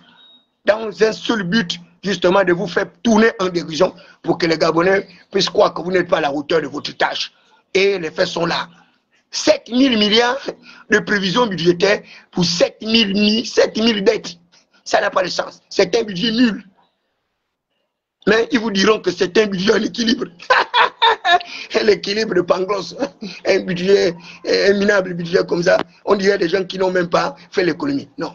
dans un seul but, justement, de vous faire tourner en dérision pour que les Gabonais puissent croire que vous n'êtes pas à la hauteur de votre tâche. Et les faits sont là. 7 000 milliards de prévisions budgétaires pour 7 000 dettes. Ça n'a pas de sens. C'est un budget nul. Mais ils vous diront que c'est un budget en équilibre. L'équilibre de Pangloss. Un budget, un minable budget comme ça. On dirait des gens qui n'ont même pas fait l'économie. Non.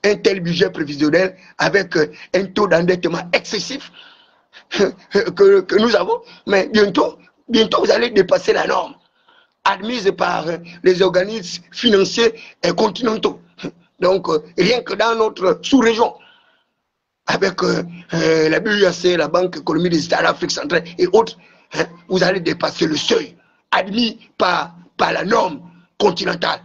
Un tel budget prévisionnel avec un taux d'endettement excessif que nous avons. Mais bientôt, vous allez dépasser la norme admise par les organismes financiers continentaux. Donc, rien que dans notre sous-région, avec la BUAC, la Banque économique des États d'Afrique centrale et autres, vous allez dépasser le seuil admis par la norme continentale.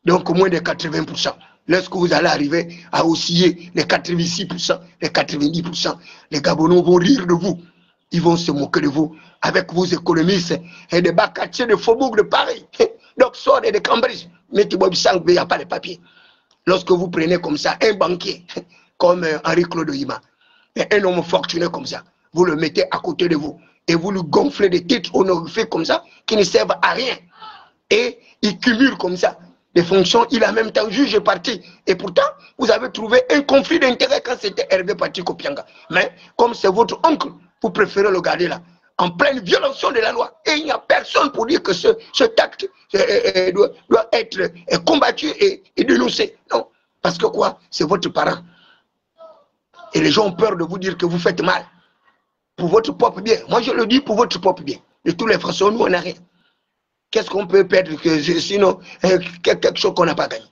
Donc, moins de 80%. Lorsque vous allez arriver à osciller les 86%, les 90%, les Gabonais vont rire de vous. Ils vont se moquer de vous avec vos économistes et des bas quartiers de Faubourg de Paris. Donc, sortez de Cambridge. Mais il n'y a pas de papier. Lorsque vous prenez comme ça un banquier, comme Henri-Claude Hima, un homme fortuné comme ça, vous le mettez à côté de vous et vous lui gonflez des titres honorifiques comme ça qui ne servent à rien. Et il cumule comme ça des fonctions, il a même temps juge parti. Et pourtant, vous avez trouvé un conflit d'intérêt quand c'était Hervé Patrick Kopianga. Mais comme c'est votre oncle, vous préférez le garder là, en pleine violation de la loi. Et il n'y a personne pour dire que cet acte doit être combattu et dénoncé. Non, parce que quoi? C'est votre parent. Et les gens ont peur de vous dire que vous faites mal. Pour votre propre bien. Moi, je le dis pour votre propre bien. De toutes les façons, nous, on n'a rien. Qu'est-ce qu'on peut perdre sinon quelque chose qu'on n'a pas gagné?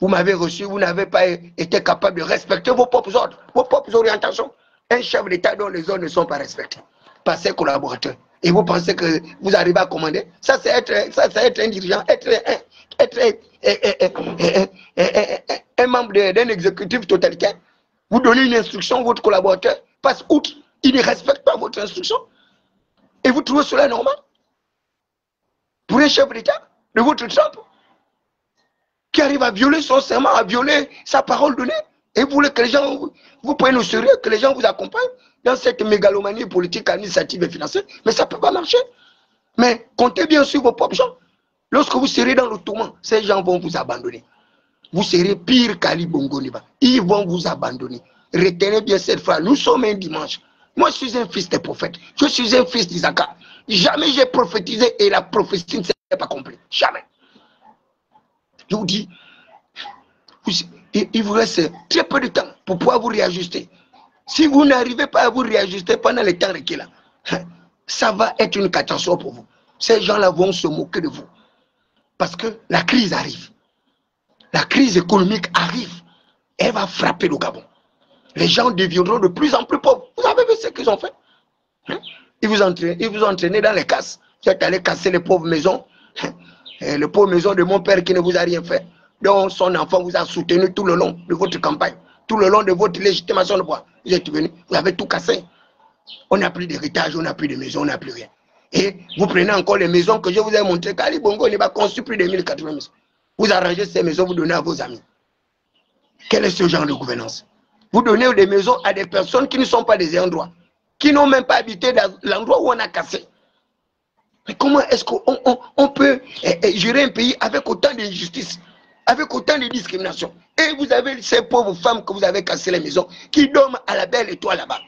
Vous m'avez reçu, vous n'avez pas été capable de respecter vos propres ordres, vos propres orientations. Un chef d'État dont les ordres ne sont pas respectés par ses collaborateurs. Et vous pensez que vous arrivez à commander? Ça, c'est être un dirigeant, être un membre d'un exécutif totalitaire. Vous donnez une instruction à votre collaborateur, passe outre, il ne respecte pas votre instruction. Et vous trouvez cela normal? Pour un chef d'État de votre Trump qui arrive à violer son serment, à violer sa parole donnée, et vous voulez que les gens vous prennent au sérieux, que les gens vous accompagnent dans cette mégalomanie politique, administrative et financière, mais ça ne peut pas marcher. Mais comptez bien sur vos propres gens. Lorsque vous serez dans le tourment, ces gens vont vous abandonner. Vous serez pire qu'Ali Bongo Deba. Ils vont vous abandonner. Retenez bien cette phrase. Nous sommes un dimanche. Moi, je suis un fils des prophètes. Je suis un fils d'Isaac. Jamais j'ai prophétisé et la prophétie ne s'est pas accomplie. Jamais. Je vous dis, il vous reste très peu de temps pour pouvoir vous réajuster. Si vous n'arrivez pas à vous réajuster pendant le temps requis là, ça va être une catastrophe pour vous. Ces gens-là vont se moquer de vous. Parce que la crise arrive. La crise économique arrive. Elle va frapper le Gabon. Les gens deviendront de plus en plus pauvres. Vous avez vu ce qu'ils ont fait? Ils vous ont entraîné dans les casses. Vous êtes allé casser les pauvres maisons. Les pauvres maisons de mon père qui ne vous a rien fait. Donc son enfant vous a soutenu tout le long de votre campagne. Tout le long de votre légitimation de pouvoir. Vous êtes venu, vous avez tout cassé. On n'a plus d'héritage, on n'a plus de maison, on n'a plus rien. Et vous prenez encore les maisons que je vous ai montrées. Kali Bongo, il va construire plus de 1080 maisons. Vous arrangez ces maisons, vous donnez à vos amis. Quel est ce genre de gouvernance? Vous donnez des maisons à des personnes qui ne sont pas des ayants droit, qui n'ont même pas habité dans l'endroit où on a cassé. Mais comment est-ce qu'on peut gérer un pays avec autant d'injustice, avec autant de discrimination? Et vous avez ces pauvres femmes que vous avez cassé les maisons, qui dorment à la belle étoile là-bas,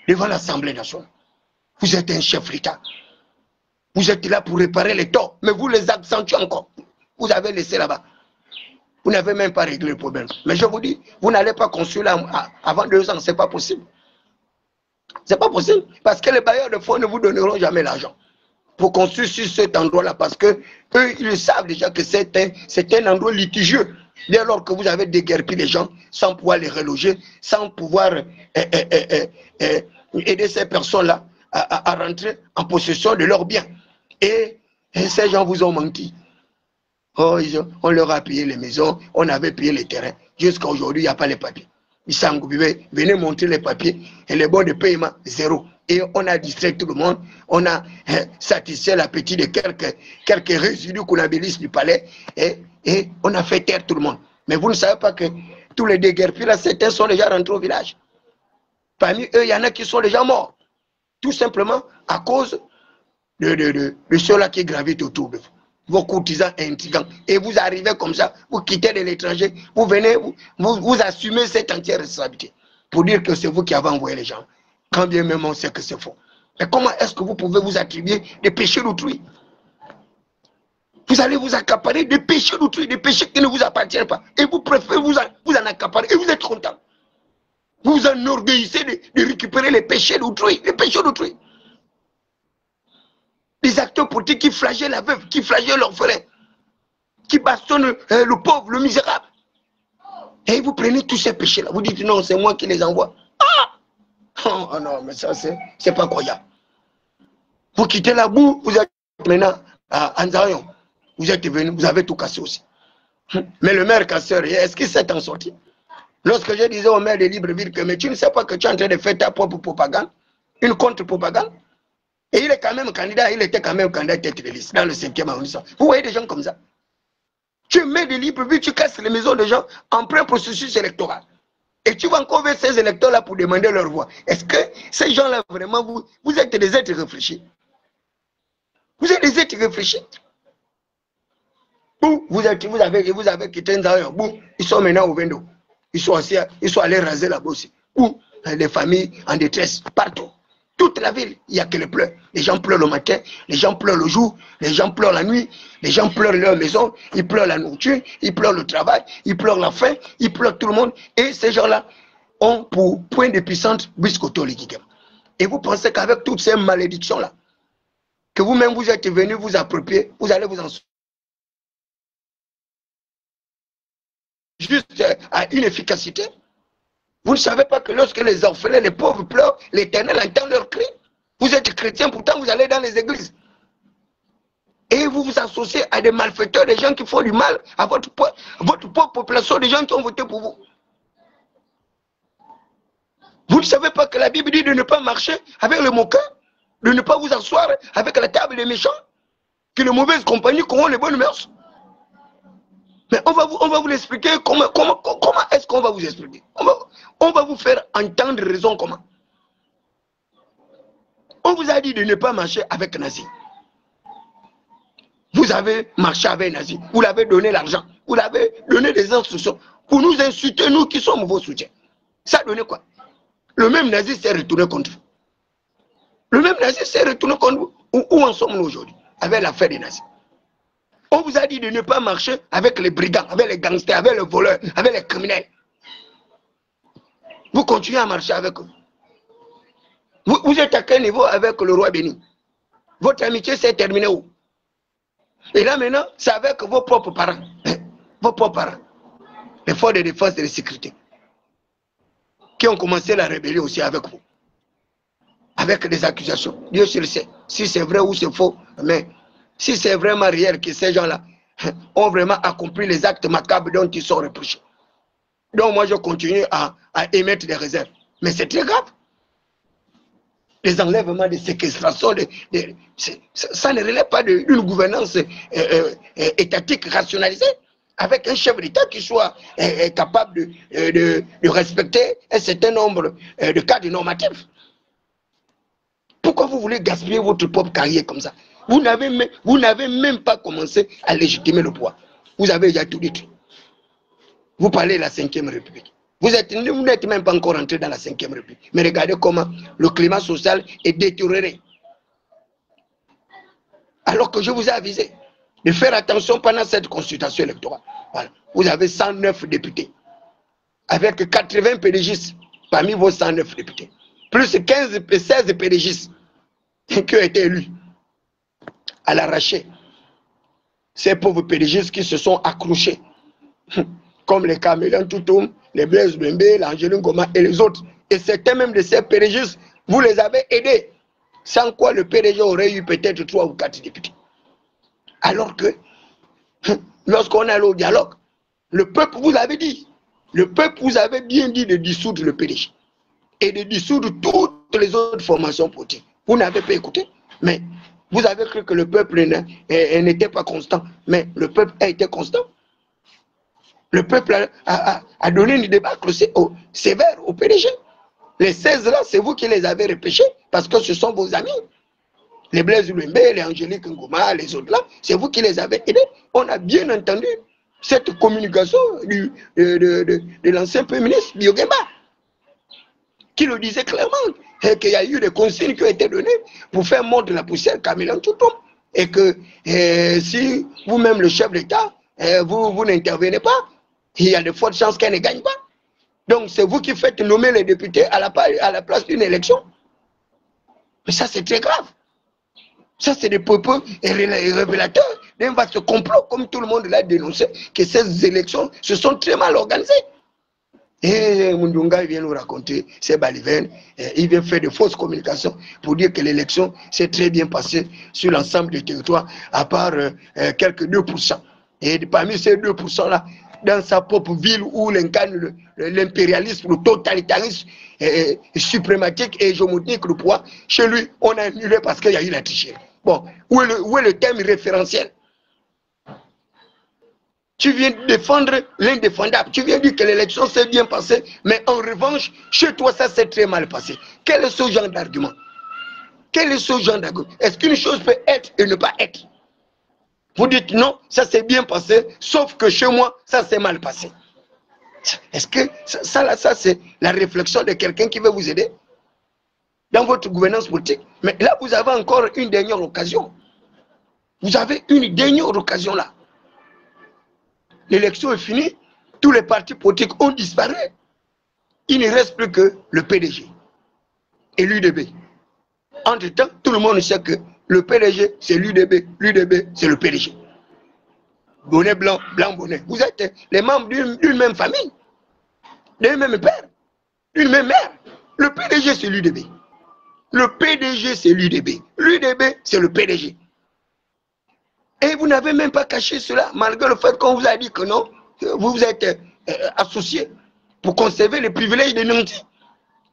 devant l'Assemblée nationale. Vous êtes un chef d'État. Vous êtes là pour réparer les torts, mais vous les accentuez encore. Vous avez laissé là-bas. Vous n'avez même pas réglé le problème. Mais je vous dis, vous n'allez pas construire là avant 2 ans, ce n'est pas possible. Ce n'est pas possible, parce que les bailleurs de fonds ne vous donneront jamais l'argent pour construire sur cet endroit-là, parce que eux, ils savent déjà que c'est un endroit litigieux. Dès lors que vous avez déguerpi les gens sans pouvoir les reloger, sans pouvoir aider ces personnes-là à rentrer en possession de leurs biens. Et ces gens vous ont menti. Oh, on leur a payé les maisons, on avait payé les terrains. Jusqu'à aujourd'hui, il n'y a pas les papiers. Venez montrer les papiers et les bons de paiement, zéro. Et on a distrait tout le monde, on a satisfait l'appétit de quelques résidus qu'on abilise du palais et on a fait taire tout le monde. Mais vous ne savez pas que tous les déguerpis là, certains sont déjà rentrés au village. Parmi eux, il y en a qui sont déjà morts. Tout simplement à cause de ceux-là qui gravitent autour de vous. Vos courtisans intrigants. Et vous arrivez comme ça, vous quittez de l'étranger, vous venez, vous assumez cette entière responsabilité pour dire que c'est vous qui avez envoyé les gens. Quand bien même on sait que c'est faux. Mais comment est-ce que vous pouvez vous attribuer des péchés d'autrui? Vous allez vous accaparer des péchés d'autrui, des péchés qui ne vous appartiennent pas. Et vous préférez vous en accaparer et vous êtes content. Vous vous enorgueillissez de récupérer les péchés d'autrui, les péchés d'autrui. Les acteurs politiques qui flagellent la veuve, qui flagellent l'orphelin, qui bastonnent le pauvre, le misérable. Et vous prenez tous ces péchés-là. Vous dites non, c'est moi qui les envoie. Ah oh non, mais ça, c'est pas croyable. Vous quittez la boue, vous êtes maintenant à Anzarion. Vous êtes venu, vous avez tout cassé aussi. Mais le maire casseur, est-ce qu'il s'est en sorti? Lorsque je disais au maire de Libreville que mais tu ne sais pas que tu es en train de faire ta propre propagande, une contre-propagande. Et il est quand même candidat, il était quand même candidat tête de liste dans le 5e arrondissement. Vous voyez des gens comme ça. Tu mets des Libreville, tu casses les maisons des gens en plein processus électoral. Et tu vas encore vers ces électeurs-là pour demander leur voix. Est-ce que ces gens-là, vraiment, vous êtes des êtres réfléchis? Vous êtes des êtres réfléchis? Vous avez quitté Nzaïon. Ils sont maintenant au Vendo. Ils sont allés raser là-bas aussi. Les familles en détresse, partout. Toute la ville, il n'y a que les pleurs. Les gens pleurent le matin, les gens pleurent le jour, les gens pleurent la nuit, les gens pleurent leur maison, ils pleurent la nourriture, ils pleurent le travail, ils pleurent la faim, ils pleurent tout le monde. Et ces gens-là ont pour point de puissance Biscoto Ligigem. Et vous pensez qu'avec toutes ces malédictions-là, que vous-même vous êtes venus vous approprier, vous allez vous en sortir. Juste à une efficacité. Vous ne savez pas que lorsque les orphelins, les pauvres pleurent, l'Éternel entend leurs cris. Vous êtes chrétien, pourtant vous allez dans les églises. Et vous vous associez à des malfaiteurs, des gens qui font du mal à votre pauvre population, des gens qui ont voté pour vous. Vous ne savez pas que la Bible dit de ne pas marcher avec le moqueur, de ne pas vous asseoir avec la table des méchants, que les mauvaises compagnies corrompent les bonnes mœurs. Mais on va vous l'expliquer. Comment est-ce qu'on va vous expliquer? On va vous faire entendre raison comment. On vous a dit de ne pas marcher avec Nazi. Vous avez marché avec Nazi. Vous l'avez donné l'argent. Vous l'avez donné des instructions pour nous insulter, nous qui sommes vos soutiens. Ça a donné quoi? Le même Nazi s'est retourné contre vous. Le même Nazi s'est retourné contre vous. Où en sommes-nous aujourd'hui avec l'affaire des nazis? On vous a dit de ne pas marcher avec les brigands, avec les gangsters, avec les voleurs, avec les criminels. Vous continuez à marcher avec eux. Vous êtes à quel niveau avec le roi béni? Votre amitié s'est terminée où? Et là maintenant, c'est avec vos propres parents. Vos propres parents. Les forces de défense et de sécurité. Qui ont commencé la rébellion aussi avec vous. Avec des accusations. Dieu seul sait si c'est vrai ou c'est faux. Mais si c'est vraiment réel que ces gens-là ont vraiment accompli les actes macabres dont ils sont reprochés. Donc moi je continue à émettre des réserves. Mais c'est très grave. Les enlèvements, des séquestrations, ça ne relève pas d'une gouvernance étatique rationalisée, avec un chef d'État qui soit capable de respecter un certain nombre de cadres normatifs. Pourquoi vous voulez gaspiller votre propre carrière comme ça? Vous n'avez même pas commencé à légitimer le pouvoir. Vous avez déjà tout dit. Vous parlez de la 5e République. Vous n'êtes même pas encore entré dans la 5e République. Mais regardez comment le climat social est détérioré. Alors que je vous ai avisé de faire attention pendant cette consultation électorale. Voilà. Vous avez 109 députés. Avec 80 PDGistes parmi vos 109 députés. Plus 16 PDGistes qui ont été élus à l'arraché. Ces pauvres PDGistes qui se sont accrochés. Comme les Caméléon Toutoum, les Blaise Bembe, l'Angeline Goma et les autres. Et certains même de ces PDGistes, vous les avez aidés. Sans quoi le PDG aurait eu peut-être 3 ou 4 députés. Alors que, lorsqu'on est allé au dialogue, le peuple vous avait dit, le peuple vous avait bien dit de dissoudre le PDG. Et de dissoudre toutes les autres formations politiques. Vous n'avez pas écouté, mais vous avez cru que le peuple n'était pas constant. Mais le peuple a été constant. Le peuple a donné une débâcle sévère au PDG. Les 16 là, c'est vous qui les avez repêchés parce que ce sont vos amis. Les Blaise Bembe, les Angélique Ngoma, les autres là, c'est vous qui les avez aidés. On a bien entendu cette communication de l'ancien Premier ministre Biogemba qui le disait clairement qu'il y a eu des consignes qui ont été données pour faire mordre la poussière Caméléon Toutoum. Et que si vous-même, le chef d'État, vous n'intervenez pas, il y a de fortes chances qu'elle ne gagne pas. Donc c'est vous qui faites nommer les députés à la place d'une élection. Mais ça c'est très grave. Ça c'est des propos révélateurs d'un vaste complot, comme tout le monde l'a dénoncé, que ces élections se sont très mal organisées. Et Mundunga vient nous raconter ces balivernes, il vient faire de fausses communications pour dire que l'élection s'est très bien passée sur l'ensemble du territoire, à part quelques 2%. Et parmi ces 2% là, dans sa propre ville où l'incarne l'impérialisme, le totalitarisme suprématique et hégémonique du pouvoir, chez lui, on a annulé parce qu'il y a eu la tricherie. Bon, où est le terme référentiel? Tu viens défendre l'indéfendable. Tu viens dire que l'élection s'est bien passée, mais en revanche, chez toi, ça s'est très mal passé. Quel est ce genre d'argument? Quel est ce genre d'argument? Est-ce qu'une chose peut être et ne pas être? Vous dites non, ça s'est bien passé, sauf que chez moi, ça s'est mal passé. Est-ce que ça c'est la réflexion de quelqu'un qui veut vous aider dans votre gouvernance politique? Mais là, vous avez encore une dernière occasion. Vous avez une dernière occasion là. L'élection est finie, tous les partis politiques ont disparu. Il ne reste plus que le PDG et l'UDB. Entre-temps, tout le monde sait que le PDG, c'est l'UDB, l'UDB, c'est le PDG. Bonnet blanc, blanc bonnet. Vous êtes les membres d'une même famille, d'un même père, d'une même mère. Le PDG, c'est l'UDB. Le PDG, c'est l'UDB. L'UDB, c'est le PDG. Et vous n'avez même pas caché cela, malgré le fait qu'on vous a dit que non, vous vous êtes associés pour conserver les privilèges des nantis.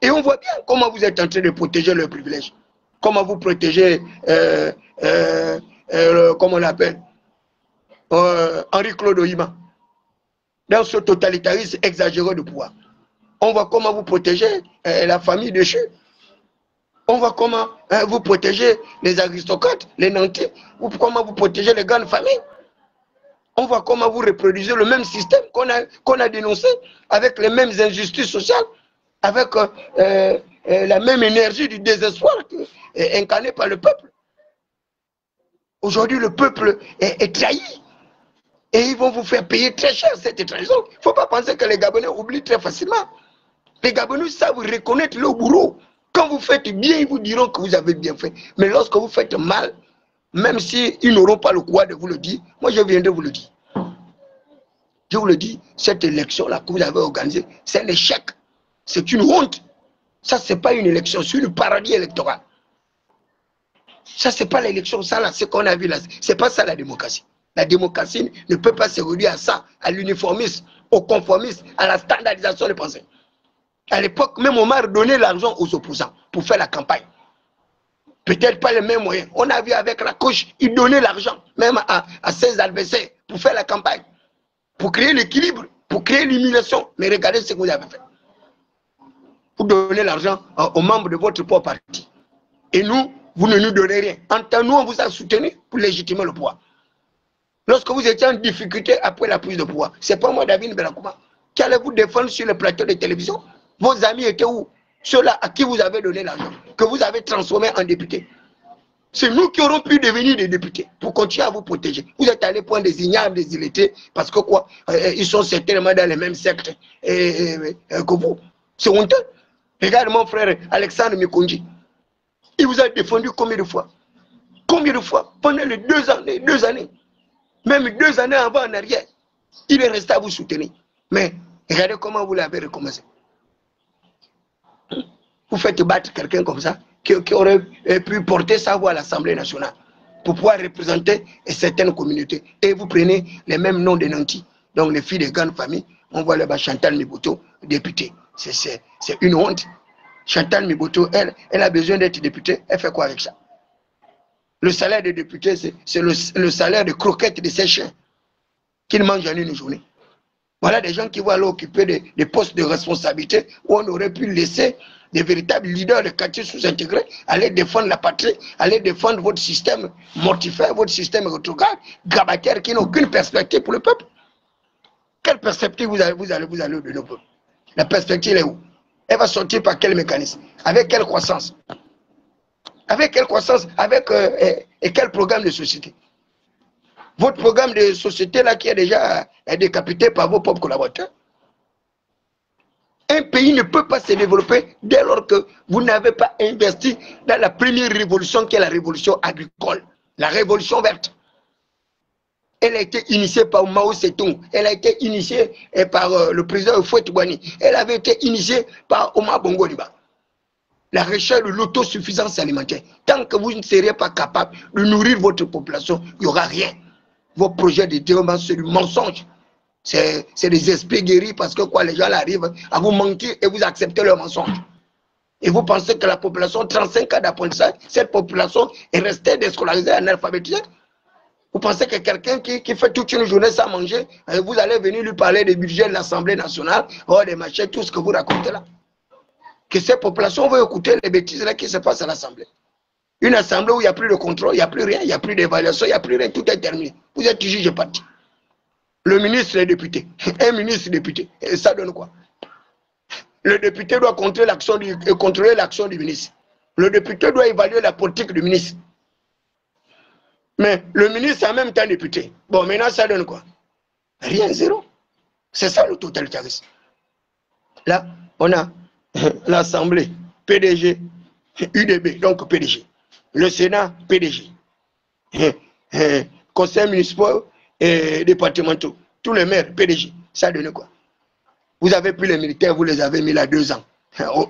Et on voit bien comment vous êtes en train de protéger leurs privilèges. Comment vous protégez, comment on l'appelle, Henri-Claude Ohima, dans ce totalitarisme exagéré de pouvoir. On voit comment vous protégez la famille de Chu. On voit comment vous protégez les aristocrates, les nantis, comment vous protégez les grandes familles. On voit comment vous reproduisez le même système qu'on a dénoncé, avec les mêmes injustices sociales, avec la même énergie du désespoir incarné par le peuple. Aujourd'hui, le peuple est trahi Et ils vont vous faire payer très cher cette trahison. Il ne faut pas penser que les Gabonais oublient très facilement. Les Gabonais savent reconnaître le bourreau. Quand vous faites bien, ils vous diront que vous avez bien fait. Mais lorsque vous faites mal, même s'ils n'auront pas le courage de vous le dire, moi je viendrai vous le dire. Je vous le dis, cette élection-là que vous avez organisée, c'est un échec. C'est une honte. Ça, ce n'est pas une élection, c'est une parodie électorale. Ça, ce n'est pas l'élection, ça, là, ce qu'on a vu là. Ce n'est pas ça la démocratie. La démocratie ne peut pas se réduire à ça, à l'uniformisme, au conformisme, à la standardisation des pensées. À l'époque, même Omar donnait l'argent aux opposants pour faire la campagne. Peut-être pas les mêmes moyens. On a vu avec la gauche, il donnait l'argent, même à ses adversaires, pour faire la campagne. Pour créer l'équilibre, pour créer l'humiliation. Mais regardez ce que vous avez fait. Vous donnez l'argent aux membres de votre propre parti. Et nous, vous ne nous donnez rien. En tant que nous, on vous a soutenu pour légitimer le pouvoir. Lorsque vous étiez en difficulté après la prise de pouvoir, c'est pas moi, David Belakouma, qui allait vous défendre sur le plateau de télévision. Vos amis étaient où? Ceux-là à qui vous avez donné l'argent, que vous avez transformé en député. C'est nous qui aurons pu devenir des députés pour continuer à vous protéger. Vous êtes allés prendre des ignables, des illettrés, parce que quoi? Ils sont certainement dans les mêmes sectes que vous. C'est honteux. Regarde mon frère Alexandre Mikonji. Il vous a défendu combien de fois? Combien de fois? Pendant les 2 ans, les 2 années. Même 2 années avant en arrière. Il est resté à vous soutenir. Mais regardez comment vous l'avez recommencé. Vous faites battre quelqu'un comme ça, qui aurait pu porter sa voix à l'Assemblée nationale pour pouvoir représenter certaines communautés. Et vous prenez les mêmes noms de nantis. Donc les filles de grandes familles, on voit là-bas Chantal Miboto, députée. C'est une honte. Chantal Miboto, elle a besoin d'être députée. Elle fait quoi avec ça? Le salaire de député, c'est le salaire de croquettes de ses chiens qu'ils mangent en une journée. Voilà des gens qui vont aller occuper des postes de responsabilité où on aurait pu laisser des véritables leaders de quartier sous-intégrés aller défendre la patrie, aller défendre votre système mortifère, votre système rétrograde, grabataire qui n'a aucune perspective pour le peuple. Quelle perspective vous allez donner au peuple? La perspective est où? Elle va sortir par quel mécanisme? Avec quelle croissance? Avec quelle croissance? Avec et quel programme de société? Votre programme de société là qui est déjà décapité par vos propres collaborateurs. Un pays ne peut pas se développer dès lors que vous n'avez pas investi dans la première révolution qui est la révolution agricole, la révolution verte. Elle a été initiée par Mao Zedong, elle a été initiée par le président Houphouët-Boigny, elle avait été initiée par Omar Bongo Ondimba. La recherche de l'autosuffisance alimentaire. Tant que vous ne serez pas capable de nourrir votre population, il n'y aura rien. Vos projets de développement, c'est du mensonge. C'est des esprits guéris parce que quoi, les gens arrivent à vous mentir et vous acceptez leur mensonge. Et vous pensez que la population, 35 ans d'apprentissage, cette population est restée déscolarisée, analphabétisée? Vous pensez que quelqu'un qui fait toute une journée sans manger, vous allez venir lui parler des budgets de l'Assemblée nationale, des machins, tout ce que vous racontez là? Que cette population va écouter les bêtises là qui se passent à l'Assemblée. Une assemblée où il n'y a plus de contrôle, il n'y a plus rien, il n'y a plus d'évaluation, il n'y a plus rien, tout est terminé. Vous êtes juge parti. Le ministre est député. Un ministre député. Et ça donne quoi? Le député doit contrôler l'action du ministre. Le député doit évaluer la politique du ministre. Mais le ministre est en même temps député. Bon, maintenant ça donne quoi? Rien, zéro. C'est ça le totalitarisme. Là, on a l'Assemblée, PDG, UDB, donc PDG. Le Sénat, PDG. Conseil municipal et départementaux. Tous les maires, PDG. Ça donne quoi? Vous avez pris les militaires, vous les avez mis là 2 ans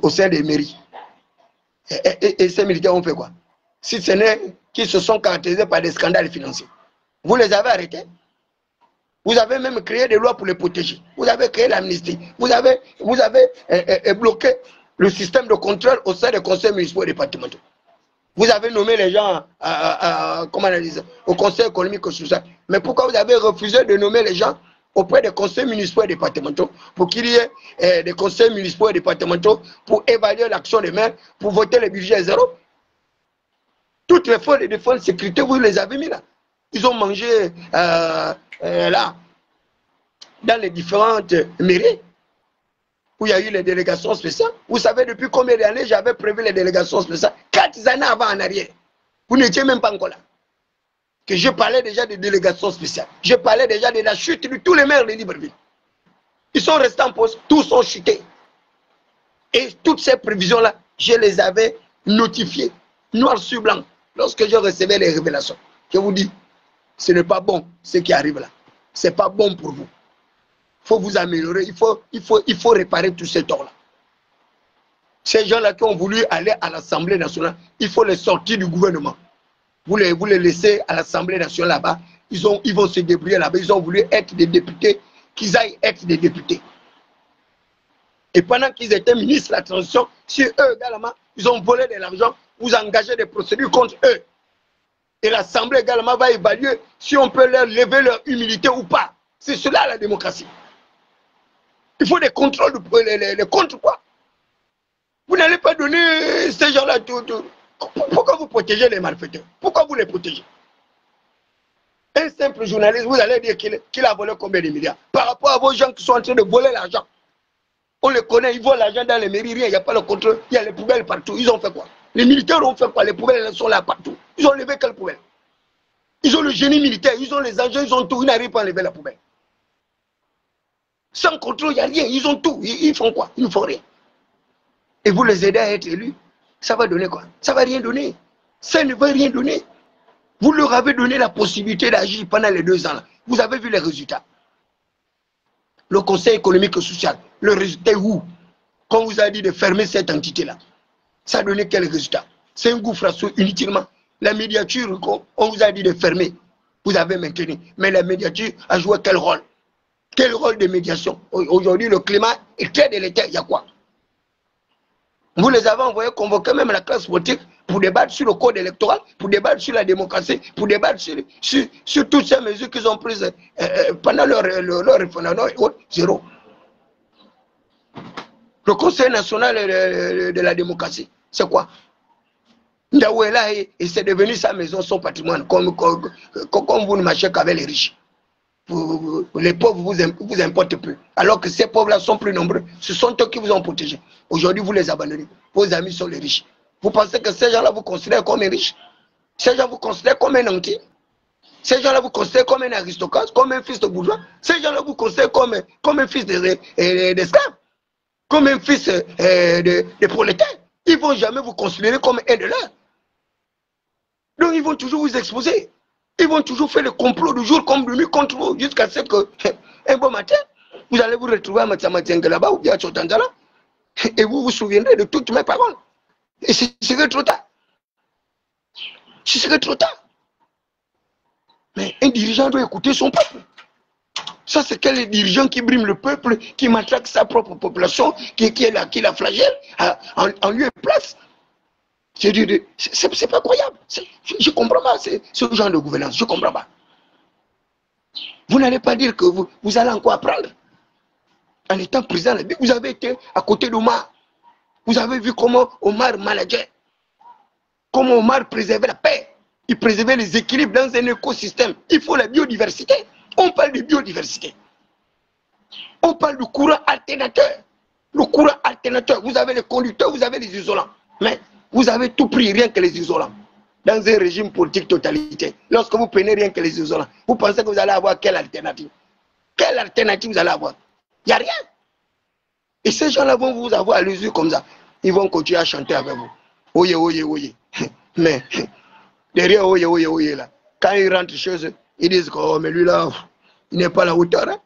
au sein des mairies. Et ces militaires ont fait quoi? Si ce n'est qu'ils se sont caractérisés par des scandales financiers. Vous les avez arrêtés. Vous avez même créé des lois pour les protéger. Vous avez créé l'amnistie. Vous avez bloqué le système de contrôle au sein des conseils municipaux et départementaux. Vous avez nommé les gens comment on dit ça, au conseil économique et social. Mais pourquoi vous avez refusé de nommer les gens auprès des conseils municipaux et départementaux pour qu'il y ait des conseils municipaux et départementaux pour évaluer l'action des maires, pour voter les budgets zéro? Toutes les forces de défense de sécurité, vous les avez mis là. Ils ont mangé là, dans les différentes mairies où il y a eu les délégations spéciales. Vous savez depuis combien d'années j'avais prévu les délégations spéciales? 4 années avant en arrière. Vous n'étiez même pas encore là. que je parlais déjà des délégations spéciales. Je parlais déjà de la chute de tous les maires de Libreville. Ils sont restés en poste, tous ont chuté. Et toutes ces prévisions-là, je les avais notifiées, noir sur blanc, lorsque je recevais les révélations. Je vous dis, ce n'est pas bon ce qui arrive là. Ce n'est pas bon pour vous. Il faut vous améliorer, il faut réparer tous ces torts-là. Ces gens-là qui ont voulu aller à l'Assemblée nationale, il faut les sortir du gouvernement. Vous les laissez à l'Assemblée nationale là-bas, ils vont se débrouiller là-bas, ils ont voulu être des députés, qu'ils aillent être des députés. Et pendant qu'ils étaient ministres de la transition, si eux également, ils ont volé de l'argent, vous engagez des procédures contre eux. Et l'Assemblée également va évaluer si on peut leur lever leur humilité ou pas. C'est cela la démocratie. Il faut des contrôles, les contre quoi. Vous n'allez pas donner ces gens-là tout. Pourquoi vous protégez les malfaiteurs? Pourquoi vous les protégez? Un simple journaliste, vous allez dire qu'il a volé combien de milliards? Par rapport à vos gens qui sont en train de voler l'argent. On les connaît, ils volent l'argent dans les mairies, rien, il n'y a pas le contrôle, il y a les poubelles partout. Ils ont fait quoi? Les militaires ont fait quoi? Les poubelles sont là partout. Ils ont levé quelle poubelle? Ils ont le génie militaire, ils ont les agents, ils ont tout, ils n'arrivent pas à lever la poubelle. Sans contrôle, il n'y a rien, ils ont tout. Ils font quoi? Ils ne font rien. Et vous les aidez à être élus, ça va donner quoi? Ça ne va rien donner. Ça ne va rien donner. Vous leur avez donné la possibilité d'agir pendant les 2 ans. Là. Vous avez vu les résultats. Le Conseil économique et social, le résultat est où? Quand on vous a dit de fermer cette entité-là, ça a donné quel résultat? C'est un gouffre à sous inutilement. La médiature, on vous a dit de fermer, vous avez maintenu. Mais la médiature a joué quel rôle? Quel rôle de médiation? Aujourd'hui, le climat est très délétère. Il y a quoi? Vous les avez envoyés convoquer même la classe politique pour débattre sur le code électoral, pour débattre sur la démocratie, pour débattre sur toutes ces mesures qu'ils ont prises pendant leur référendum. Zéro. Le Conseil national de la démocratie, c'est quoi? Ndawela, et c'est devenu sa maison, son patrimoine, comme vous ne marchez qu'avec les riches. Les pauvres vous importent plus. Alors que ces pauvres-là sont plus nombreux. Ce sont eux qui vous ont protégé. Aujourd'hui, vous les abandonnez. Vos amis sont les riches. Vous pensez que ces gens-là vous considèrent comme un riche? Ces gens vous considèrent comme un anti? Ces gens-là vous considèrent comme un aristocrate, comme un fils de bourgeois? Ces gens-là vous considèrent comme un fils d'esclave? Comme un fils de prolétaire? Ils ne vont jamais vous considérer comme un de leurs. Donc ils vont toujours vous exposer. Ils vont toujours faire le complot du jour comme de nuit contre vous, jusqu'à ce que, un bon matin, vous allez vous retrouver à Matamatenga là-bas ou bien à Chotandala, et vous vous souviendrez de toutes mes paroles. Et ce serait trop tard. Ce serait trop tard. Mais un dirigeant doit écouter son peuple. Ça, c'est quel dirigeant qui brime le peuple, qui matraque sa propre population, qui la flagelle en lieu et place. C'est pas croyable. Je ne comprends pas ce genre de gouvernance. Je ne comprends pas. Vous n'allez pas dire que vous allez encore apprendre. En étant président, vous avez été à côté d'Omar. Vous avez vu comment Omar manageait. Comment Omar préservait la paix. Il préservait les équilibres dans un écosystème. Il faut la biodiversité. On parle de biodiversité. On parle du courant alternateur. Le courant alternateur. Vous avez les conducteurs, vous avez les isolants. Mais vous avez tout pris, rien que les isolants. Dans un régime politique totalitaire. Lorsque vous prenez rien que les isolants, vous pensez que vous allez avoir quelle alternative? Quelle alternative vous allez avoir? Il n'y a rien. Et ces gens-là vont vous avoir à l'usure comme ça. Ils vont continuer à chanter avec vous. Oye, oye, oye. Mais derrière oye, oye, oye là, quand ils rentrent chez eux, ils disent que oh, mais lui là, il n'est pas à la hauteur. Hein?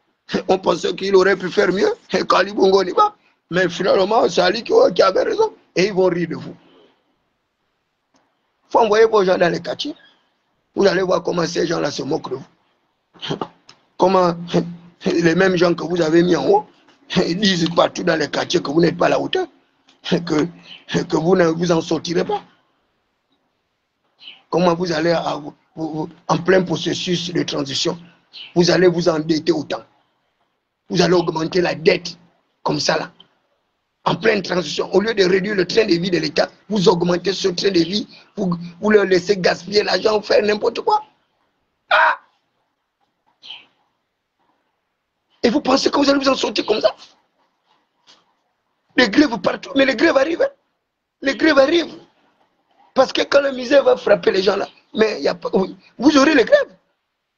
On pensait qu'il aurait pu faire mieux. Kalibongo n'y va. Mais finalement, c'est Ali qui avait raison. Et ils vont rire de vous. Il faut envoyer vos gens dans les quartiers. Vous allez voir comment ces gens-là se moquent de vous. Comment les mêmes gens que vous avez mis en haut, ils disent partout dans les quartiers que vous n'êtes pas à la hauteur. Que vous ne vous en sortirez pas. Comment vous allez, en plein processus de transition, vous allez vous endetter autant. Vous allez augmenter la dette comme ça là. En pleine transition, au lieu de réduire le train de vie de l'État, vous augmentez ce train de vie, vous leur laissez gaspiller l'argent, faire n'importe quoi. Ah! Et vous pensez que vous allez vous en sortir comme ça? Les grèves partout, mais les grèves arrivent. Les grèves arrivent. Parce que quand la misère va frapper les gens là, Mais y a pas, vous aurez les grèves.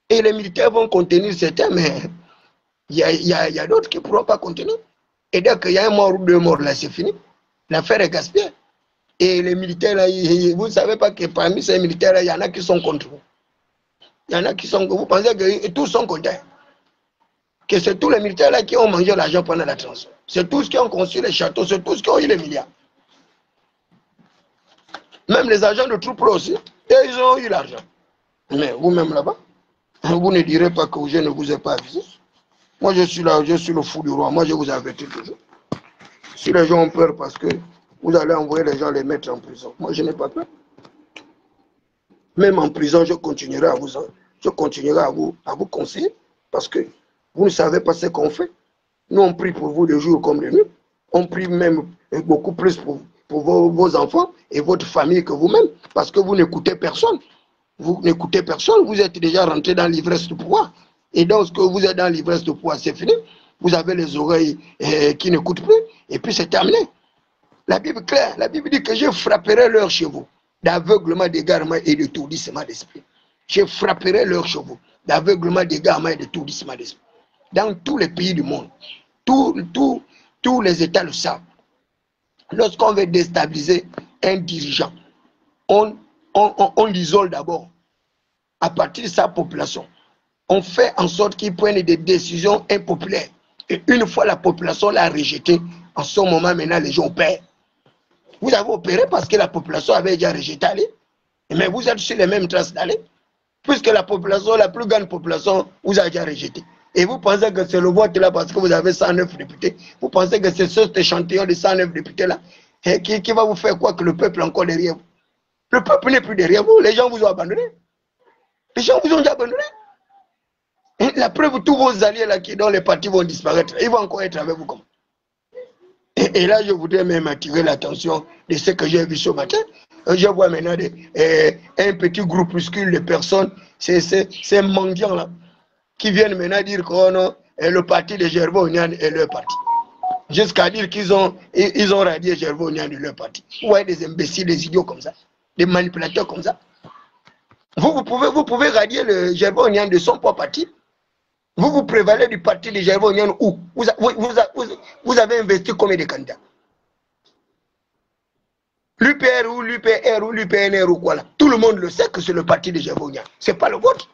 Et les militaires vont contenir certains, mais il y a d'autres qui ne pourront pas contenir. Et dès qu'il y a un mort ou deux morts, là, c'est fini. L'affaire est gaspillée. Et les militaires, là, vous ne savez pas que parmi ces militaires-là, il y en a qui sont contre vous. Il y en a qui sont... Vous pensez que tous sont contents. Que c'est tous les militaires-là qui ont mangé l'argent pendant la transition. C'est tous qui ont construit les châteaux, c'est tous qui ont eu les milliards. Même les agents de troupes aussi, et ils ont eu l'argent. Mais vous-même là-bas, vous ne direz pas que je ne vous ai pas avisé. Moi, je suis là, je suis le fou du roi. Moi, je vous avertis toujours. Si les gens ont peur parce que vous allez envoyer les gens les mettre en prison, moi, je n'ai pas peur. Même en prison, je continuerai à vous conseiller parce que vous ne savez pas ce qu'on fait. Nous, on prie pour vous de jour comme de nuit. On prie même beaucoup plus pour vos enfants et votre famille que vous-même parce que vous n'écoutez personne. Vous n'écoutez personne, vous êtes déjà rentré dans l'ivresse du pouvoir. Et donc, que vous êtes dans l'ivresse du pouvoir, c'est fini. Vous avez les oreilles qui n'écoutent plus, et puis c'est terminé. La Bible claire, la Bible dit que je frapperai leurs chevaux d'aveuglement, d'égarement et de tourdissement d'esprit. Je frapperai leurs chevaux d'aveuglement, d'égarement et de tourdissement d'esprit. Dans tous les pays du monde, tous les États le savent. Lorsqu'on veut déstabiliser un dirigeant, on l'isole d'abord à partir de sa population. On fait en sorte qu'ils prennent des décisions impopulaires. Et une fois la population l'a rejeté, en ce moment, maintenant, les gens opèrent. Vous avez opéré parce que la population avait déjà rejeté Ali. Mais vous êtes sur les mêmes traces d'Ali. Puisque la population, la plus grande population, vous a déjà rejeté. Et vous pensez que c'est le vote là parce que vous avez 109 députés. Vous pensez que c'est cet échantillon de 109 députés là qui va vous faire quoi que le peuple est encore derrière vous. Le peuple n'est plus derrière vous. Les gens vous ont abandonné. Les gens vous ont déjà abandonné. Et la preuve, tous vos alliés là dont les partis vont disparaître, ils vont encore être avec vous comme. Et là, je voudrais même attirer l'attention de ce que j'ai vu ce matin. Je vois maintenant un petit groupuscule de personnes, ces mendiants là, qui viennent maintenant dire que oh non, le parti de Gervais Onyan est leur parti. Jusqu'à dire qu'ils ont radié Gervais Onyan de leur parti. Vous voyez des imbéciles, des idiots comme ça, des manipulateurs comme ça. Vous pouvez radier le Gervais Onyan de son propre parti. Vous prévalez du parti de Gervais Onyan où vous avez investi combien de candidats? L'UPR ou l'UPR ou l'UPNR ou quoi là. Tout le monde le sait que c'est le parti de Gervais Onyan. Ce n'est pas le vôtre.